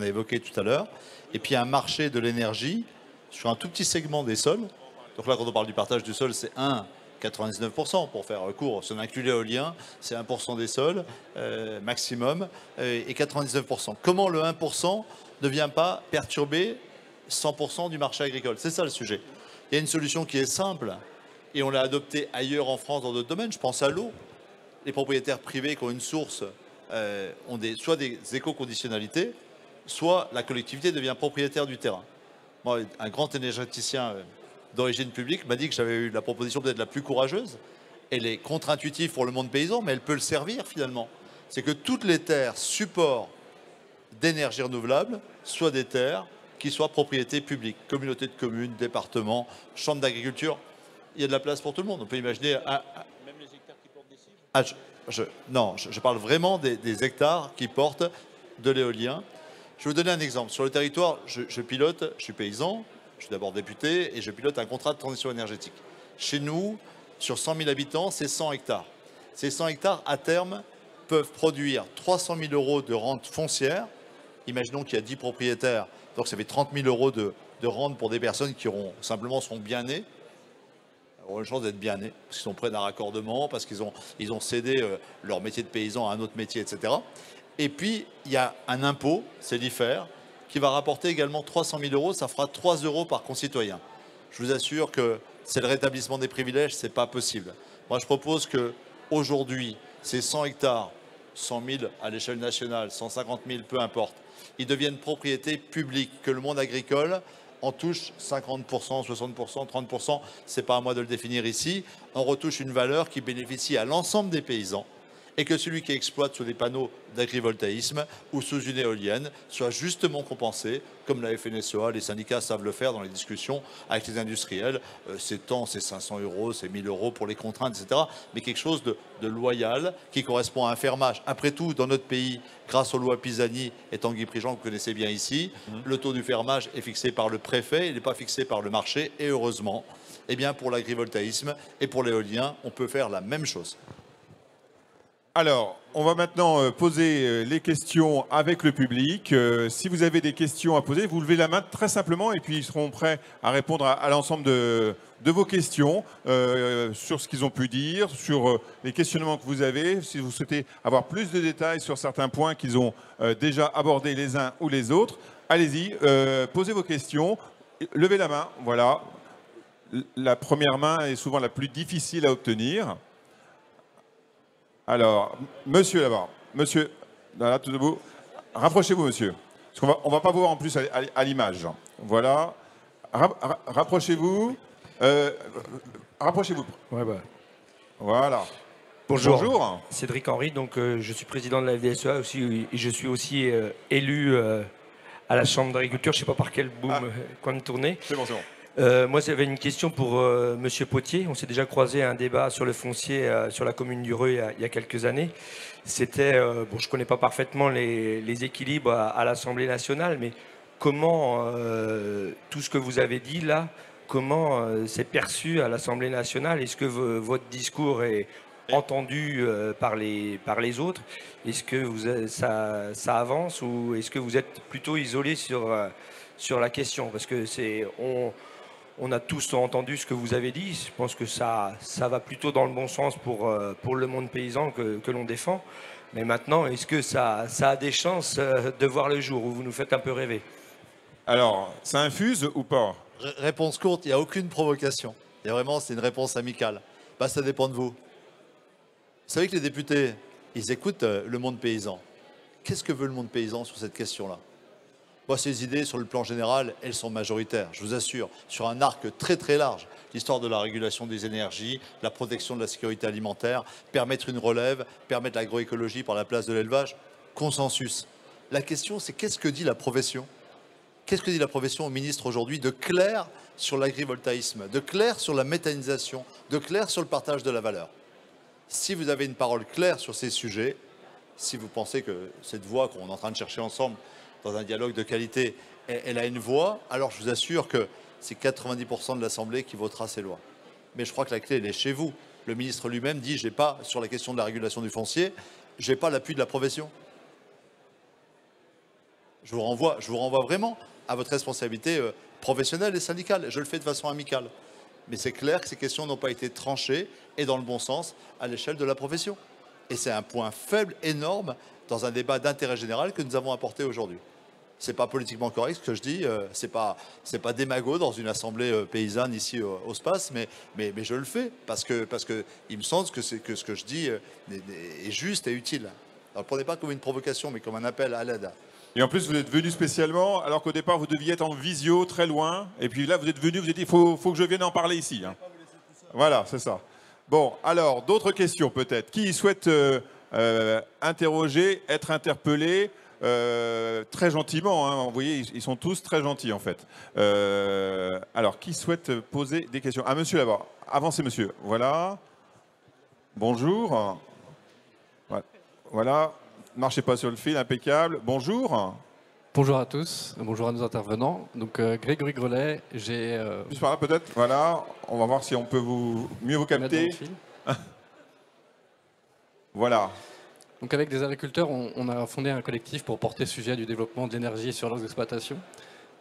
[SPEAKER 8] a évoquées tout à l'heure, et puis un marché de l'énergie sur un tout petit segment des sols. Donc là, quand on parle du partage du sol, c'est 99%, pour faire court. Si on inclut l'éolien, c'est 1% des sols maximum, et 99%. Comment le 1% ne vient pas perturber 100% du marché agricole? C'est ça le sujet. Il y a une solution qui est simple, et on l'a adoptée ailleurs en France dans d'autres domaines. Je pense à l'eau. Les propriétaires privés qui ont une source ont soit des éco-conditionnalités, soit la collectivité devient propriétaire du terrain. Moi, un grand énergéticien d'origine publique m'a dit que j'avais eu la proposition peut-être la plus courageuse. Elle est contre-intuitive pour le monde paysan, mais elle peut le servir finalement. C'est que toutes les terres support d'énergie renouvelable soient des terres qui soient propriété publique, communauté de communes, département, chambre d'agriculture. Il y a de la place pour tout le monde. On peut imaginer... Même les hectares qui portent des cibles Non, je parle vraiment des hectares qui portent de l'éolien. Je vais vous donner un exemple. Sur le territoire, je pilote, je suis paysan, je suis d'abord député et je pilote un contrat de transition énergétique. Chez nous, sur 100 000 habitants, c'est 100 hectares. Ces 100 hectares, à terme, peuvent produire 300 000 € de rente foncière. Imaginons qu'il y a 10 propriétaires, donc ça fait 30 000 € de rente pour des personnes qui seront bien nées, auront une chance d'être bien nés, parce qu'ils sont près d'un raccordement, parce qu'ils ont cédé leur métier de paysan à un autre métier, etc. Et puis, il y a un impôt, c'est l'IFER, qui va rapporter également 300 000 €, ça fera 3 € par concitoyen. Je vous assure que c'est le rétablissement des privilèges, ce n'est pas possible. Moi, je propose qu'aujourd'hui, ces 100 hectares, 100 000 à l'échelle nationale, 150 000, peu importe, ils deviennent propriété publique, que le monde agricole en touche 50%, 60%, 30%, ce n'est pas à moi de le définir ici. On retouche une valeur qui bénéficie à l'ensemble des paysans et que celui qui exploite sur des panneaux d'agrivoltaïsme ou sous une éolienne soit justement compensé, comme la FNSEA, les syndicats savent le faire dans les discussions avec les industriels. C'est tant, c'est 500 €, c'est 1000 € pour les contraintes, etc. Mais quelque chose de loyal qui correspond à un fermage. Après tout, dans notre pays, grâce aux lois Pisani et Tanguy-Prigent que vous connaissez bien ici, le taux du fermage est fixé par le préfet, il n'est pas fixé par le marché, et heureusement, eh bien, pour l'agrivoltaïsme et pour l'éolien, on peut faire la même chose.
[SPEAKER 1] Alors, on va maintenant poser les questions avec le public. Si vous avez des questions à poser, vous levez la main très simplement et puis ils seront prêts à répondre à l'ensemble de vos questions sur ce qu'ils ont pu dire, sur les questionnements que vous avez. Si vous souhaitez avoir plus de détails sur certains points qu'ils ont déjà abordés les uns ou les autres, allez-y, posez vos questions, levez la main, voilà. La première main est souvent la plus difficile à obtenir. Alors, monsieur là-bas, monsieur, là, tout debout, rapprochez-vous, monsieur. Parce qu'on va pas vous voir en plus à l'image. Voilà. Rapprochez-vous. Rapprochez-vous.
[SPEAKER 11] Ouais, bah.
[SPEAKER 1] Voilà.
[SPEAKER 11] Bonjour.
[SPEAKER 1] Bonjour.
[SPEAKER 11] Cédric Henry, donc je suis président de la FDSEA aussi, et je suis aussi élu à la Chambre d'agriculture. Je ne sais pas par quel coin de tourner.
[SPEAKER 1] C'est bon, c'est bon.
[SPEAKER 11] Moi, j'avais une question pour Monsieur Potier. On s'est déjà croisé à un débat sur le foncier sur la commune du Reux il y a quelques années. C'était, bon, je ne connais pas parfaitement les équilibres à l'Assemblée nationale, mais comment tout ce que vous avez dit là, comment c'est perçu à l'Assemblée nationale? Est-ce que votre discours est entendu par les autres? Est-ce que ça avance, ou est-ce que vous êtes plutôt isolé sur la question? Parce que on a tous entendu ce que vous avez dit. Je pense que ça va plutôt dans le bon sens pour le monde paysan que l'on défend. Mais maintenant, est-ce que ça a des chances de voir le jour, ou vous nous faites un peu rêver?
[SPEAKER 1] Alors, ça infuse ou pas?
[SPEAKER 8] Réponse courte, il n'y a aucune provocation. Et vraiment, c'est une réponse amicale. Bah, ça dépend de vous. Vous savez que les députés, ils écoutent le monde paysan. Qu'est-ce que veut le monde paysan sur cette question-là? Moi, ces idées, sur le plan général, elles sont majoritaires, je vous assure, sur un arc très très large. L'histoire de la régulation des énergies, la protection de la sécurité alimentaire, permettre une relève, permettre l'agroécologie par la place de l'élevage, consensus. La question, c'est qu'est-ce que dit la profession? Qu'est-ce que dit la profession au ministre aujourd'hui de clair sur l'agrivoltaïsme, de clair sur la méthanisation, de clair sur le partage de la valeur? Si vous avez une parole claire sur ces sujets, si vous pensez que cette voie qu'on est en train de chercher ensemble dans un dialogue de qualité, elle a une voix, alors je vous assure que c'est 90% de l'Assemblée qui votera ces lois. Mais je crois que la clé, elle est chez vous. Le ministre lui-même dit, j'ai pas, sur la question de la régulation du foncier, j'ai pas l'appui de la profession. Je vous renvoie vraiment à votre responsabilité professionnelle et syndicale. Je le fais de façon amicale. Mais c'est clair que ces questions n'ont pas été tranchées et dans le bon sens à l'échelle de la profession. Et c'est un point faible, énorme, dans un débat d'intérêt général que nous avons apporté aujourd'hui. C'est pas politiquement correct ce que je dis, c'est pas démago dans une assemblée paysanne ici au SPACE, mais je le fais parce que il me semble que ce que je dis est juste et utile. Alors, prenez pas comme une provocation, mais comme un appel à l'aide.
[SPEAKER 1] Et en plus, vous êtes venu spécialement, alors qu'au départ, vous deviez être en visio, très loin. Et puis là, vous êtes venu, vous avez dit, il faut que je vienne en parler ici. Hein. Voilà, c'est ça. Bon, alors, d'autres questions peut-être. Qui souhaite interroger, être interpellé très gentiment, hein. Vous voyez, ils sont tous très gentils en fait. Alors, qui souhaite poser des questions? Ah, monsieur là-bas. Avancez, monsieur. Voilà. Bonjour. Voilà. Marchez pas sur le fil, impeccable. Bonjour.
[SPEAKER 12] Bonjour à tous, bonjour à nos intervenants. Donc Grégory Grelet, j'ai...
[SPEAKER 1] Juste par là peut-être, voilà. On va voir si on peut mieux vous capter. Voilà.
[SPEAKER 12] Donc avec des agriculteurs, on a fondé un collectif pour porter le sujet du développement de l'énergie sur leurs exploitations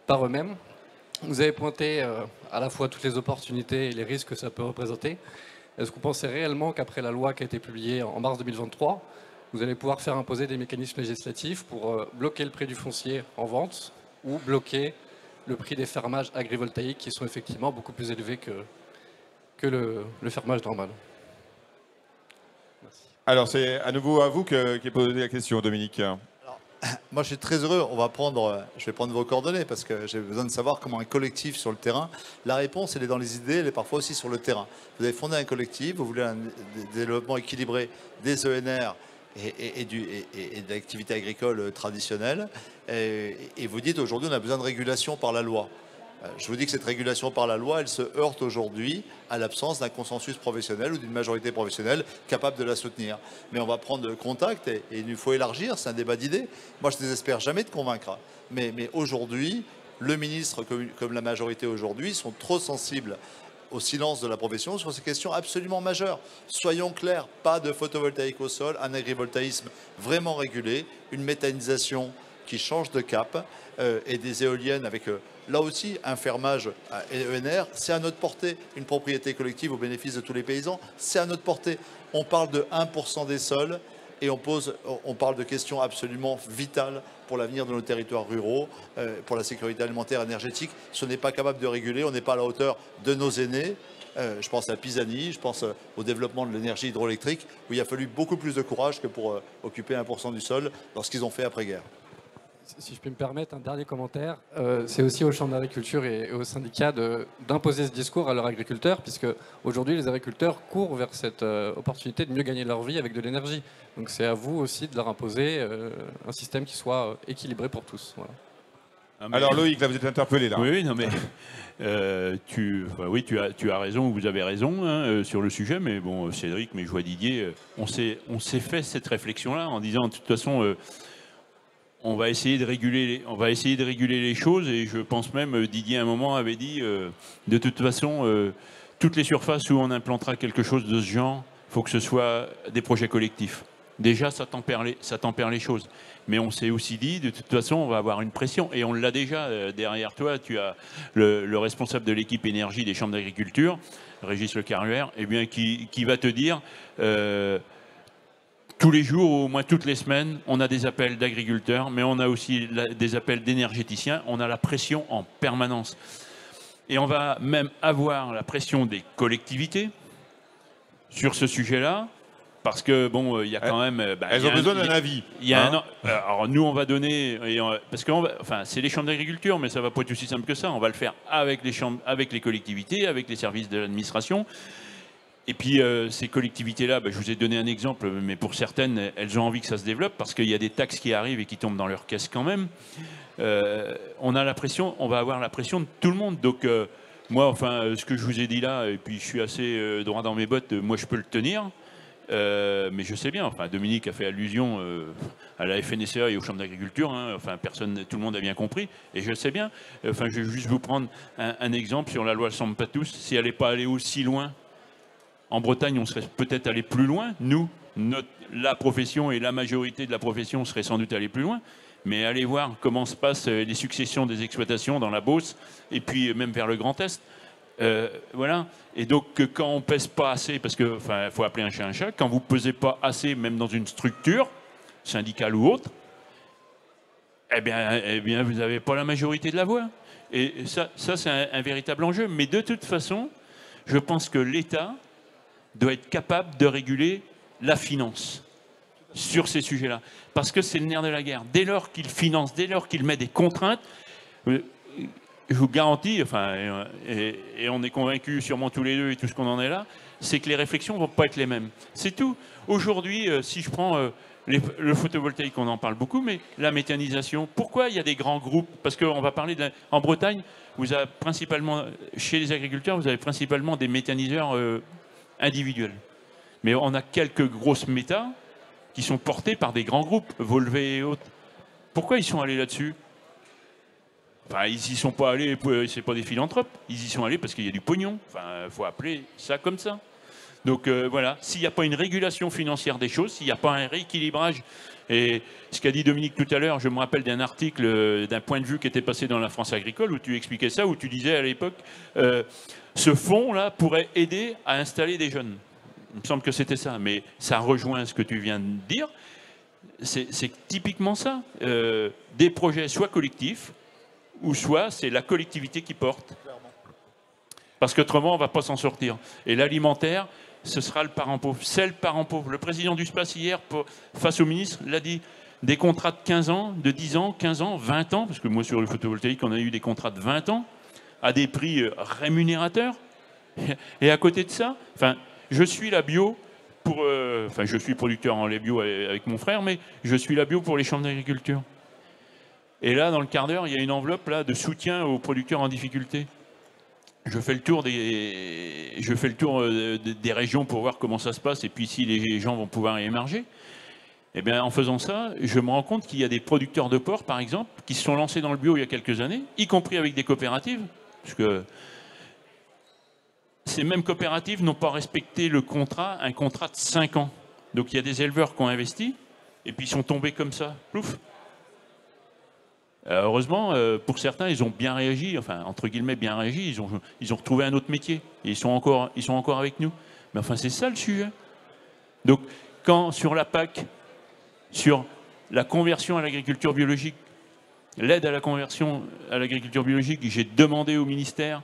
[SPEAKER 12] par eux-mêmes. Vous avez pointé à la fois toutes les opportunités et les risques que ça peut représenter. Est-ce que vous pensez réellement qu'après la loi qui a été publiée en mars 2023, vous allez pouvoir faire imposer des mécanismes législatifs pour bloquer le prix du foncier en vente ou bloquer le prix des fermages agrivoltaïques qui sont effectivement beaucoup plus élevés que le fermage normal?
[SPEAKER 1] Alors, c'est à nouveau à vous qu'est posée la question, Dominique.
[SPEAKER 8] Alors, Moi, je suis très heureux. Je vais prendre vos coordonnées parce que j'ai besoin de savoir comment un collectif sur le terrain. La réponse, elle est dans les idées, elle est parfois aussi sur le terrain. Vous avez fondé un collectif, vous voulez un développement équilibré des ENR et de l'activité agricole traditionnelle. Et vous dites aujourd'hui, on a besoin de régulation par la loi. Je vous dis que cette régulation par la loi, elle se heurte aujourd'hui à l'absence d'un consensus professionnel ou d'une majorité professionnelle capable de la soutenir. Mais on va prendre contact et il nous faut élargir, c'est un débat d'idées. Moi, je ne désespère jamais de convaincre. Mais aujourd'hui, le ministre, comme la majorité aujourd'hui, sont trop sensibles au silence de la profession sur ces questions absolument majeures. Soyons clairs, pas de photovoltaïque au sol, un agrivoltaïsme vraiment régulé, une méthanisation qui change de cap et des éoliennes avec... Là aussi, un fermage à ENR, c'est à notre portée. Une propriété collective au bénéfice de tous les paysans, c'est à notre portée. On parle de 1% des sols et on parle de questions absolument vitales pour l'avenir de nos territoires ruraux, pour la sécurité alimentaire, énergétique. Ce n'est pas capable de réguler, on n'est pas à la hauteur de nos aînés. Je pense à Pisani, je pense au développement de l'énergie hydroélectrique, où il a fallu beaucoup plus de courage que pour occuper 1% du sol lorsqu'ils ont fait après-guerre.
[SPEAKER 12] Si je puis me permettre, un dernier commentaire, c'est aussi aux chambres d'agriculture et aux syndicats d'imposer ce discours à leurs agriculteurs, puisque aujourd'hui les agriculteurs courent vers cette opportunité de mieux gagner leur vie avec de l'énergie. Donc c'est à vous aussi de leur imposer un système qui soit équilibré pour tous. Voilà.
[SPEAKER 1] Alors Loïc, là vous êtes interpellé là.
[SPEAKER 9] Oui, non mais tu as raison, vous avez raison hein, sur le sujet, mais bon Cédric, mais je vois Didier, on s'est fait cette réflexion-là en disant de toute façon on va essayer de réguler les choses et je pense même Didier à un moment avait dit de toute façon toutes les surfaces où on implantera quelque chose de ce genre, il faut que ce soit des projets collectifs. Déjà ça tempère les choses. Mais on s'est aussi dit, de toute façon, on va avoir une pression. Et on l'a déjà derrière toi. Tu as le responsable de l'équipe énergie des chambres d'agriculture, Régis Le Carruère, eh bien, qui va te dire tous les jours, ou au moins toutes les semaines, on a des appels d'agriculteurs, mais on a aussi des appels d'énergéticiens. On a la pression en permanence. Et on va même avoir la pression des collectivités sur ce sujet-là. Parce que bon, il y a quand même.
[SPEAKER 1] Elles ont besoin d'un avis.
[SPEAKER 9] Alors nous, on va donner, parce que, c'est les chambres d'agriculture, mais ça va pas être aussi simple que ça. On va le faire avec les chambres, avec les collectivités, avec les services de l'administration. Et puis ces collectivités-là, je vous ai donné un exemple, mais pour certaines, elles ont envie que ça se développe parce qu'il y a des taxes qui arrivent et qui tombent dans leur caisse quand même. On a la pression, on va avoir la pression de tout le monde. Donc moi, ce que je vous ai dit là, et puis je suis assez droit dans mes bottes, moi je peux le tenir. Mais je sais bien, Dominique a fait allusion à la FNSEA et aux chambres d'agriculture, hein, tout le monde a bien compris, et je sais bien, je vais juste vous prendre un exemple sur la loi Samba Patous. Si elle n'est pas allée aussi loin, en Bretagne, on serait peut-être allé plus loin, nous, la profession et la majorité de la profession serait sans doute allé plus loin, mais allez voir comment se passent les successions des exploitations dans la Beauce, et puis même vers le Grand Est. Voilà. Et donc quand on pèse pas assez, parce que faut appeler un chat, quand vous pesez pas assez, même dans une structure syndicale ou autre, eh bien vous n'avez pas la majorité de la voix. Et ça c'est un véritable enjeu. Mais de toute façon, je pense que l'État doit être capable de réguler la finance sur ces sujets-là, parce que c'est le nerf de la guerre. Dès lors qu'il finance, dès lors qu'il met des contraintes. Je vous garantis, et on est convaincus sûrement tous les deux et tout ce qu'on en est là, c'est que les réflexions ne vont pas être les mêmes. C'est tout. Aujourd'hui, si je prends le photovoltaïque, on en parle beaucoup, mais la méthanisation, pourquoi il y a des grands groupes? Parce qu'on va parler en Bretagne, vous avez principalement, chez les agriculteurs, vous avez principalement des méthaniseurs individuels. Mais on a quelques grosses métas qui sont portées par des grands groupes, Volvé et autres. Pourquoi ils sont allés là-dessus? Ils n'y sont pas allés, c'est pas des philanthropes, ils y sont allés parce qu'il y a du pognon. Faut appeler ça comme ça. Donc voilà, s'il n'y a pas une régulation financière des choses, s'il n'y a pas un rééquilibrage, et ce qu'a dit Dominique tout à l'heure, je me rappelle d'un article, d'un point de vue qui était passé dans la France agricole, où tu expliquais ça, où tu disais à l'époque, ce fonds-là pourrait aider à installer des jeunes. Il me semble que c'était ça, mais ça rejoint ce que tu viens de dire. C'est typiquement ça. Des projets soit collectifs, ou soit c'est la collectivité qui porte. Parce qu'autrement, on ne va pas s'en sortir. Et l'alimentaire, ce sera le parent pauvre. C'est le parent pauvre. Le président du SPACE, hier, face au ministre, l'a dit. des contrats de 15 ans, de 10 ans, 15 ans, 20 ans, parce que moi sur le photovoltaïque, on a eu des contrats de 20 ans, à des prix rémunérateurs. Et à côté de ça, je suis la bio pour... je suis producteur en lait bio avec mon frère, mais je suis la bio pour les chambres d'agriculture. Et là, dans le quart d'heure, il y a une enveloppe là, de soutien aux producteurs en difficulté. Je fais le tour des régions pour voir comment ça se passe et puis si les gens vont pouvoir y émerger. Eh bien, en faisant ça, je me rends compte qu'il y a des producteurs de porc, par exemple, qui se sont lancés dans le bio il y a quelques années, y compris avec des coopératives, parce que ces mêmes coopératives n'ont pas respecté un contrat de 5 ans. Donc il y a des éleveurs qui ont investi et puis ils sont tombés comme ça, plouf. Heureusement, pour certains, ils ont bien réagi, enfin, entre guillemets, bien réagi, ils ont retrouvé un autre métier, et ils sont encore avec nous. Mais enfin, c'est ça le sujet. Donc, quand sur la PAC, sur la conversion à l'agriculture biologique, l'aide à la conversion à l'agriculture biologique, j'ai demandé au ministère,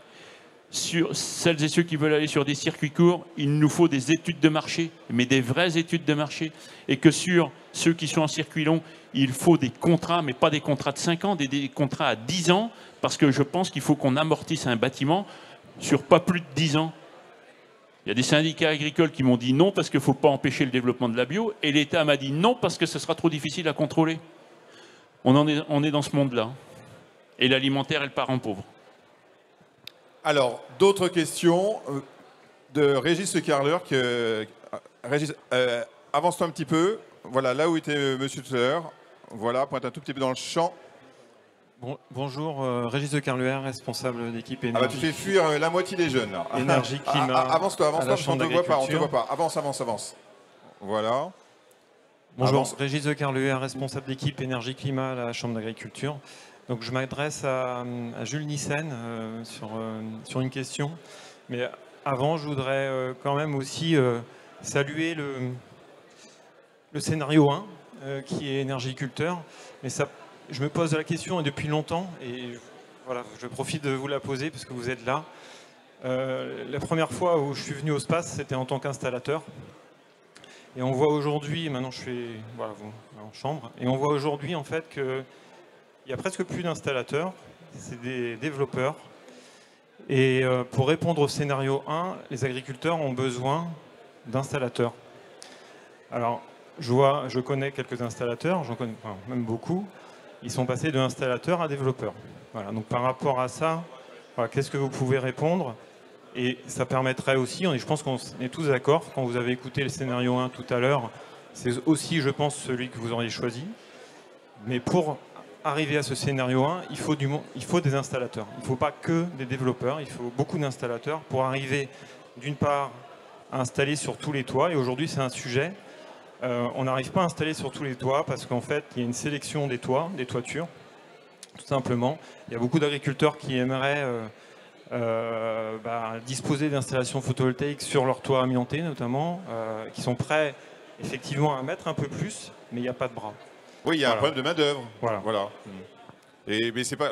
[SPEAKER 9] sur celles et ceux qui veulent aller sur des circuits courts, il nous faut des études de marché, mais des vraies études de marché. Et que sur ceux qui sont en circuit long, il faut des contrats, mais pas des contrats de 5 ans, des contrats à 10 ans, parce que je pense qu'il faut qu'on amortisse un bâtiment sur pas plus de 10 ans. Il y a des syndicats agricoles qui m'ont dit non parce qu'il ne faut pas empêcher le développement de la bio, et l'État m'a dit non parce que ce sera trop difficile à contrôler. On est dans ce monde-là. Et l'alimentaire est le parent pauvre.
[SPEAKER 1] Alors, d'autres questions de Régis Le Carleur. Régis, avance-toi un petit peu. Voilà, là où était monsieur tout à l'heure. Voilà, pointe un tout petit peu dans le champ.
[SPEAKER 2] Bonjour, Régis Le Carleur, responsable d'équipe énergie.
[SPEAKER 1] Ah bah tu fais fuir la moitié des jeunes. Là.
[SPEAKER 2] Énergie, climat.
[SPEAKER 1] Avance-toi, parce qu'on ne te voit pas. Avance. Voilà.
[SPEAKER 2] Bonjour, Régis Le Carleur, responsable d'équipe énergie, climat à la Chambre d'agriculture. Donc je m'adresse à Jules Nissen sur une question. Mais avant, je voudrais quand même aussi saluer le scénario 1, qui est énergiculteur. Mais ça, je me pose la question depuis longtemps, et voilà, je profite de vous la poser parce que vous êtes là. La première fois où je suis venu au SPACE, c'était en tant qu'installateur. Et on voit aujourd'hui, maintenant je suis en chambre, et on voit aujourd'hui en fait que il n'y a presque plus d'installateurs, c'est des développeurs. Et pour répondre au scénario 1, les agriculteurs ont besoin d'installateurs. Alors, je connais quelques installateurs, j'en connais même beaucoup. Ils sont passés d'installateurs à développeurs. Voilà, donc par rapport à ça, voilà, qu'est-ce que vous pouvez répondre? Et ça permettrait aussi, je pense qu'on est tous d'accord, quand vous avez écouté le scénario 1 tout à l'heure, c'est aussi, je pense, celui que vous auriez choisi. Mais pour arriver à ce scénario 1, il faut des installateurs. Il ne faut pas que des développeurs, il faut beaucoup d'installateurs pour arriver, d'une part, à installer sur tous les toits. Et aujourd'hui, c'est un sujet. On n'arrive pas à installer sur tous les toits parce qu'en fait, il y a une sélection des toits, des toitures, tout simplement. Il y a beaucoup d'agriculteurs qui aimeraient disposer d'installations photovoltaïques sur leur toit amianté, notamment, qui sont prêts, effectivement, à mettre un peu plus, mais il n'y a pas de bras.
[SPEAKER 1] Oui, il y a un problème de main-d'œuvre.
[SPEAKER 2] Voilà.
[SPEAKER 1] Mais ce n'est pas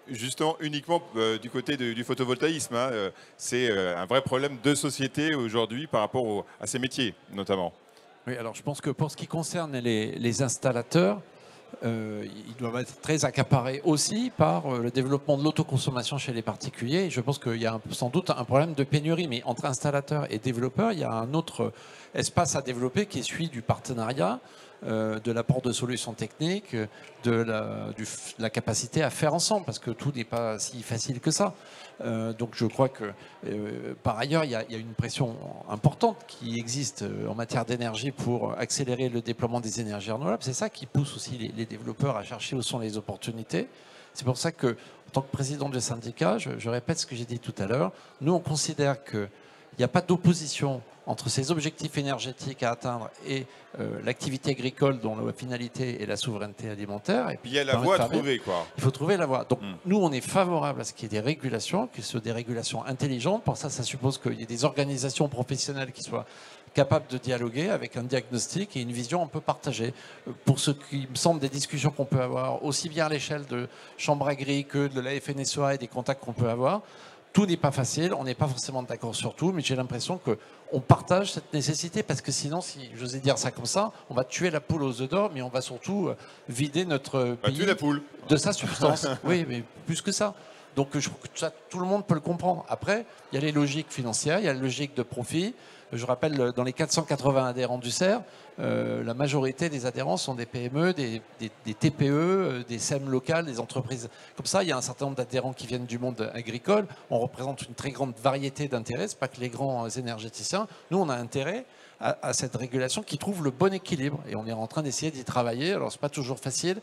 [SPEAKER 1] justement uniquement du côté du photovoltaïsme. Hein, c'est un vrai problème de société aujourd'hui par rapport à ces métiers, notamment.
[SPEAKER 10] Oui, alors je pense que pour ce qui concerne les installateurs, ils doivent être très accaparés aussi par le développement de l'autoconsommation chez les particuliers. Je pense qu'il y a sans doute un problème de pénurie, mais entre installateurs et développeurs, il y a un autre espace à développer qui est celui du partenariat, de l'apport de solutions techniques, de la capacité à faire ensemble, parce que tout n'est pas si facile que ça. Donc je crois que par ailleurs, il y a une pression importante qui existe en matière d'énergie pour accélérer le déploiement des énergies renouvelables. C'est ça qui pousse aussi les développeurs à chercher où sont les opportunités. C'est pour ça que, en tant que président du syndicat, je répète ce que j'ai dit tout à l'heure, nous on considère qu'il n'y a pas d'opposition entre ces objectifs énergétiques à atteindre et l'activité agricole dont la finalité est la souveraineté alimentaire. Et
[SPEAKER 1] puis il y a la voie à trouver, quoi.
[SPEAKER 10] Il faut trouver la voie. Donc nous, on est favorable à ce qu'il y ait des régulations, que ce soit des régulations intelligentes. Pour ça, ça suppose qu'il y ait des organisations professionnelles qui soient capables de dialoguer avec un diagnostic et une vision un peu partagée. Pour ce qui me semble des discussions qu'on peut avoir, aussi bien à l'échelle de Chambre Agri que de la FNSEA et des contacts qu'on peut avoir, tout n'est pas facile, on n'est pas forcément d'accord sur tout, mais j'ai l'impression qu'on partage cette nécessité, parce que sinon, si j'osais dire ça comme ça, on va tuer la poule aux œufs d'or, mais on va surtout vider notre pays
[SPEAKER 1] tuer la poule.
[SPEAKER 10] De sa substance. Oui, mais plus que ça. Donc je crois que ça, tout le monde peut le comprendre. Après, il y a les logiques financières, il y a la logique de profit. Je rappelle, dans les 480 adhérents du CER, la majorité des adhérents sont des PME, des TPE, des SEM locales, des entreprises. Comme ça, il y a un certain nombre d'adhérents qui viennent du monde agricole. On représente une très grande variété d'intérêts. Ce n'est pas que les grands énergéticiens. Nous, on a intérêt à cette régulation qui trouve le bon équilibre. Et on est en train d'essayer d'y travailler. Alors, ce n'est pas toujours facile,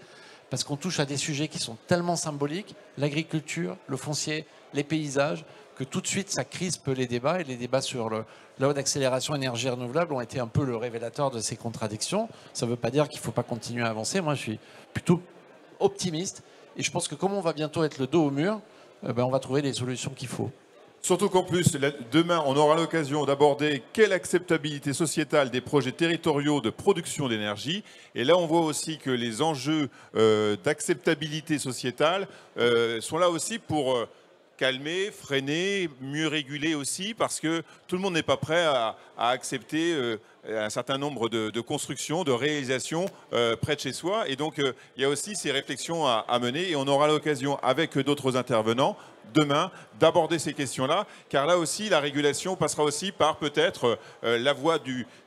[SPEAKER 10] parce qu'on touche à des sujets qui sont tellement symboliques, l'agriculture, le foncier, les paysages, que tout de suite ça crispe les débats, et les débats sur la haute accélération énergie renouvelable ont été un peu le révélateur de ces contradictions. Ça ne veut pas dire qu'il ne faut pas continuer à avancer. Moi, je suis plutôt optimiste, et je pense que comme on va bientôt être le dos au mur, on va trouver les solutions qu'il faut.
[SPEAKER 1] Surtout qu'en plus, demain, on aura l'occasion d'aborder quelle acceptabilité sociétale des projets territoriaux de production d'énergie. Et là, on voit aussi que les enjeux d'acceptabilité sociétale sont là aussi pour calmer, freiner, mieux réguler aussi, parce que tout le monde n'est pas prêt à accepter un certain nombre de constructions, de réalisations près de chez soi. Et donc, il y a aussi ces réflexions à mener, et on aura l'occasion, avec d'autres intervenants, demain, d'aborder ces questions-là, car là aussi, la régulation passera aussi par peut-être la voix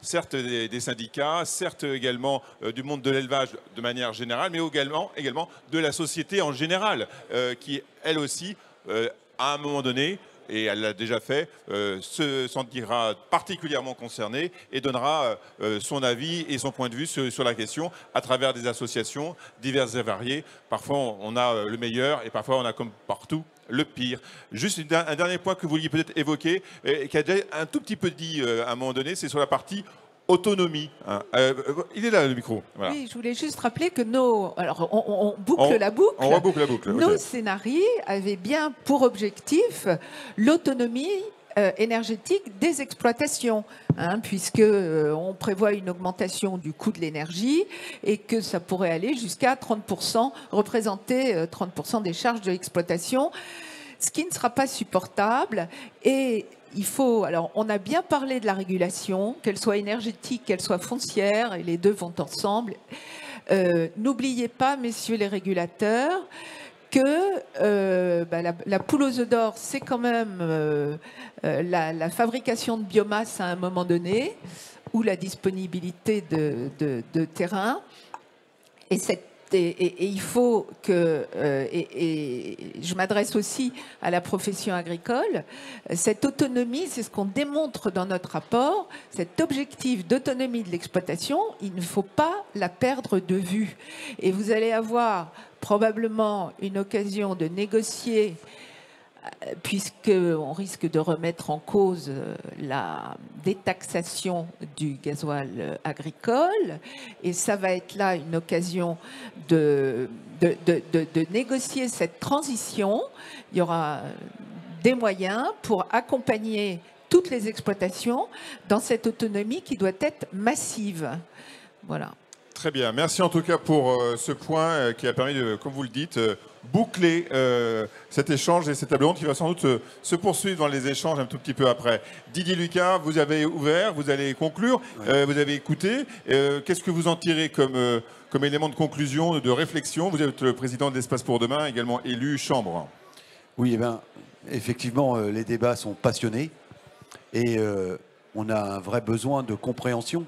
[SPEAKER 1] certes des syndicats, certes également du monde de l'élevage de manière générale, mais également de la société en général, qui, elle aussi, à un moment donné, et elle l'a déjà fait, se sentira particulièrement concernée et donnera son avis et son point de vue sur la question à travers des associations diverses et variées. Parfois, on a le meilleur, et parfois, on a, comme partout, le pire. Juste un dernier point que vous vouliez peut-être évoquer, et qui a déjà un tout petit peu dit à un moment donné, c'est sur la partie autonomie. Il est là, le micro. Voilà.
[SPEAKER 7] Oui, je voulais juste rappeler que alors on boucle la boucle.
[SPEAKER 1] On reboucle la boucle.
[SPEAKER 7] Nos scénarios avaient bien pour objectif l'autonomie énergétique des exploitations, puisque on prévoit une augmentation du coût de l'énergie et que ça pourrait aller jusqu'à 30%, représenter 30% des charges de l'exploitation, ce qui ne sera pas supportable. Et alors, on a bien parlé de la régulation, qu'elle soit énergétique, qu'elle soit foncière, et les deux vont ensemble. N'oubliez pas, messieurs les régulateurs, que la poule aux œufs d'or, c'est quand même la fabrication de biomasse à un moment donné, ou la disponibilité de terrain. Et il faut que, et je m'adresse aussi à la profession agricole, cette autonomie, c'est ce qu'on démontre dans notre rapport, cet objectif d'autonomie de l'exploitation, il ne faut pas la perdre de vue. Et vous allez avoir probablement une occasion de négocier, puisqu'on risque de remettre en cause la détaxation du gasoil agricole. Et ça va être là une occasion de négocier cette transition. Il y aura des moyens pour accompagner toutes les exploitations dans cette autonomie qui doit être massive. Voilà.
[SPEAKER 1] Très bien. Merci en tout cas pour ce point qui a permis de, comme vous le dites, boucler cet échange et cette table ronde qui va sans doute se poursuivre dans les échanges un tout petit peu après. Didier Lucas, vous avez ouvert, vous allez conclure, vous avez écouté. Qu'est-ce que vous en tirez comme élément de conclusion, de réflexion? Vous êtes le président de l'Espace pour demain, également élu chambre.
[SPEAKER 6] Oui, eh bien, effectivement, les débats sont passionnés et on a un vrai besoin de compréhension.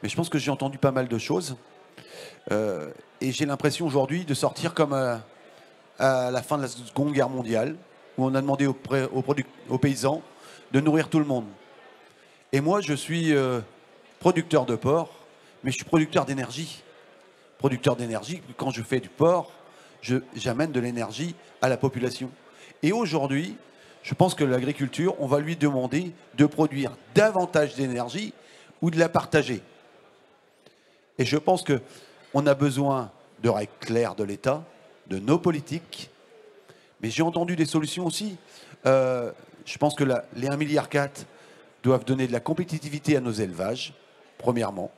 [SPEAKER 6] Mais je pense que j'ai entendu pas mal de choses et j'ai l'impression aujourd'hui de sortir comme à la fin de la Seconde Guerre mondiale, où on a demandé aux paysans de nourrir tout le monde. Et moi, je suis producteur de porc, mais je suis producteur d'énergie. Producteur d'énergie, quand je fais du porc, j'amène de l'énergie à la population. Et aujourd'hui, je pense que l'agriculture, on va lui demander de produire davantage d'énergie ou de la partager. Et je pense qu'on a besoin de règles claires de l'État, de nos politiques. Mais j'ai entendu des solutions aussi. Je pense que les 1,4 milliard doivent donner de la compétitivité à nos élevages, premièrement.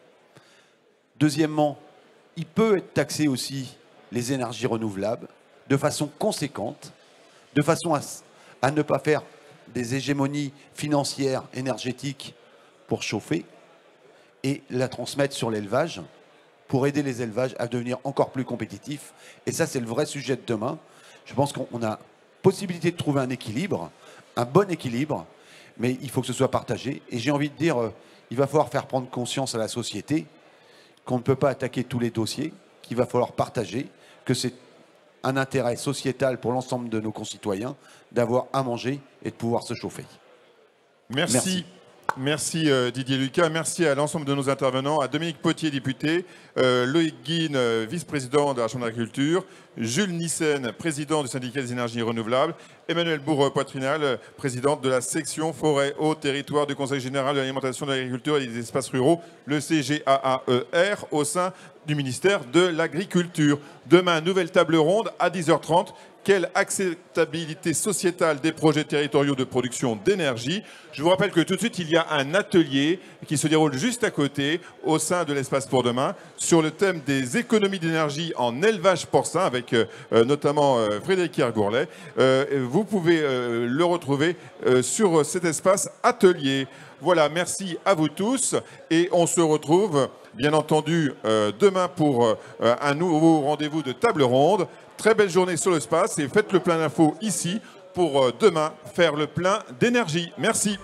[SPEAKER 6] Deuxièmement, il peut être taxé aussi les énergies renouvelables de façon conséquente, de façon à ne pas faire des hégémonies financières, énergétiques pour chauffer et la transmettre sur l'élevage pour aider les élevages à devenir encore plus compétitifs. Et ça, c'est le vrai sujet de demain. Je pense qu'on a possibilité de trouver un équilibre, un bon équilibre, mais il faut que ce soit partagé. Et j'ai envie de dire, il va falloir faire prendre conscience à la société qu'on ne peut pas attaquer tous les dossiers, qu'il va falloir partager, que c'est un intérêt sociétal pour l'ensemble de nos concitoyens d'avoir à manger et de pouvoir se chauffer.
[SPEAKER 1] Merci. Merci Didier Lucas, merci à l'ensemble de nos intervenants, à Dominique Potier, député, Loïc Guine, vice-président de la Chambre d'agriculture, Jules Nissen, président du syndicat des énergies renouvelables, Emmanuel Bourre-Poitrinal, présidente de la section forêt haut territoire du Conseil général de l'alimentation, de l'agriculture et des espaces ruraux, le CGAAER, au sein du ministère de l'Agriculture. Demain, nouvelle table ronde à 10h30. Quelle acceptabilité sociétale des projets territoriaux de production d'énergie? Je vous rappelle que tout de suite, il y a un atelier qui se déroule juste à côté, au sein de l'Espace pour demain, sur le thème des économies d'énergie en élevage porcin, avec notamment Frédéric Kergourlet. Vous pouvez le retrouver sur cet espace atelier. Voilà, merci à vous tous et on se retrouve bien entendu demain pour un nouveau rendez-vous de table ronde. Très belle journée sur l'espace et faites le plein d'infos ici pour demain faire le plein d'énergie. Merci.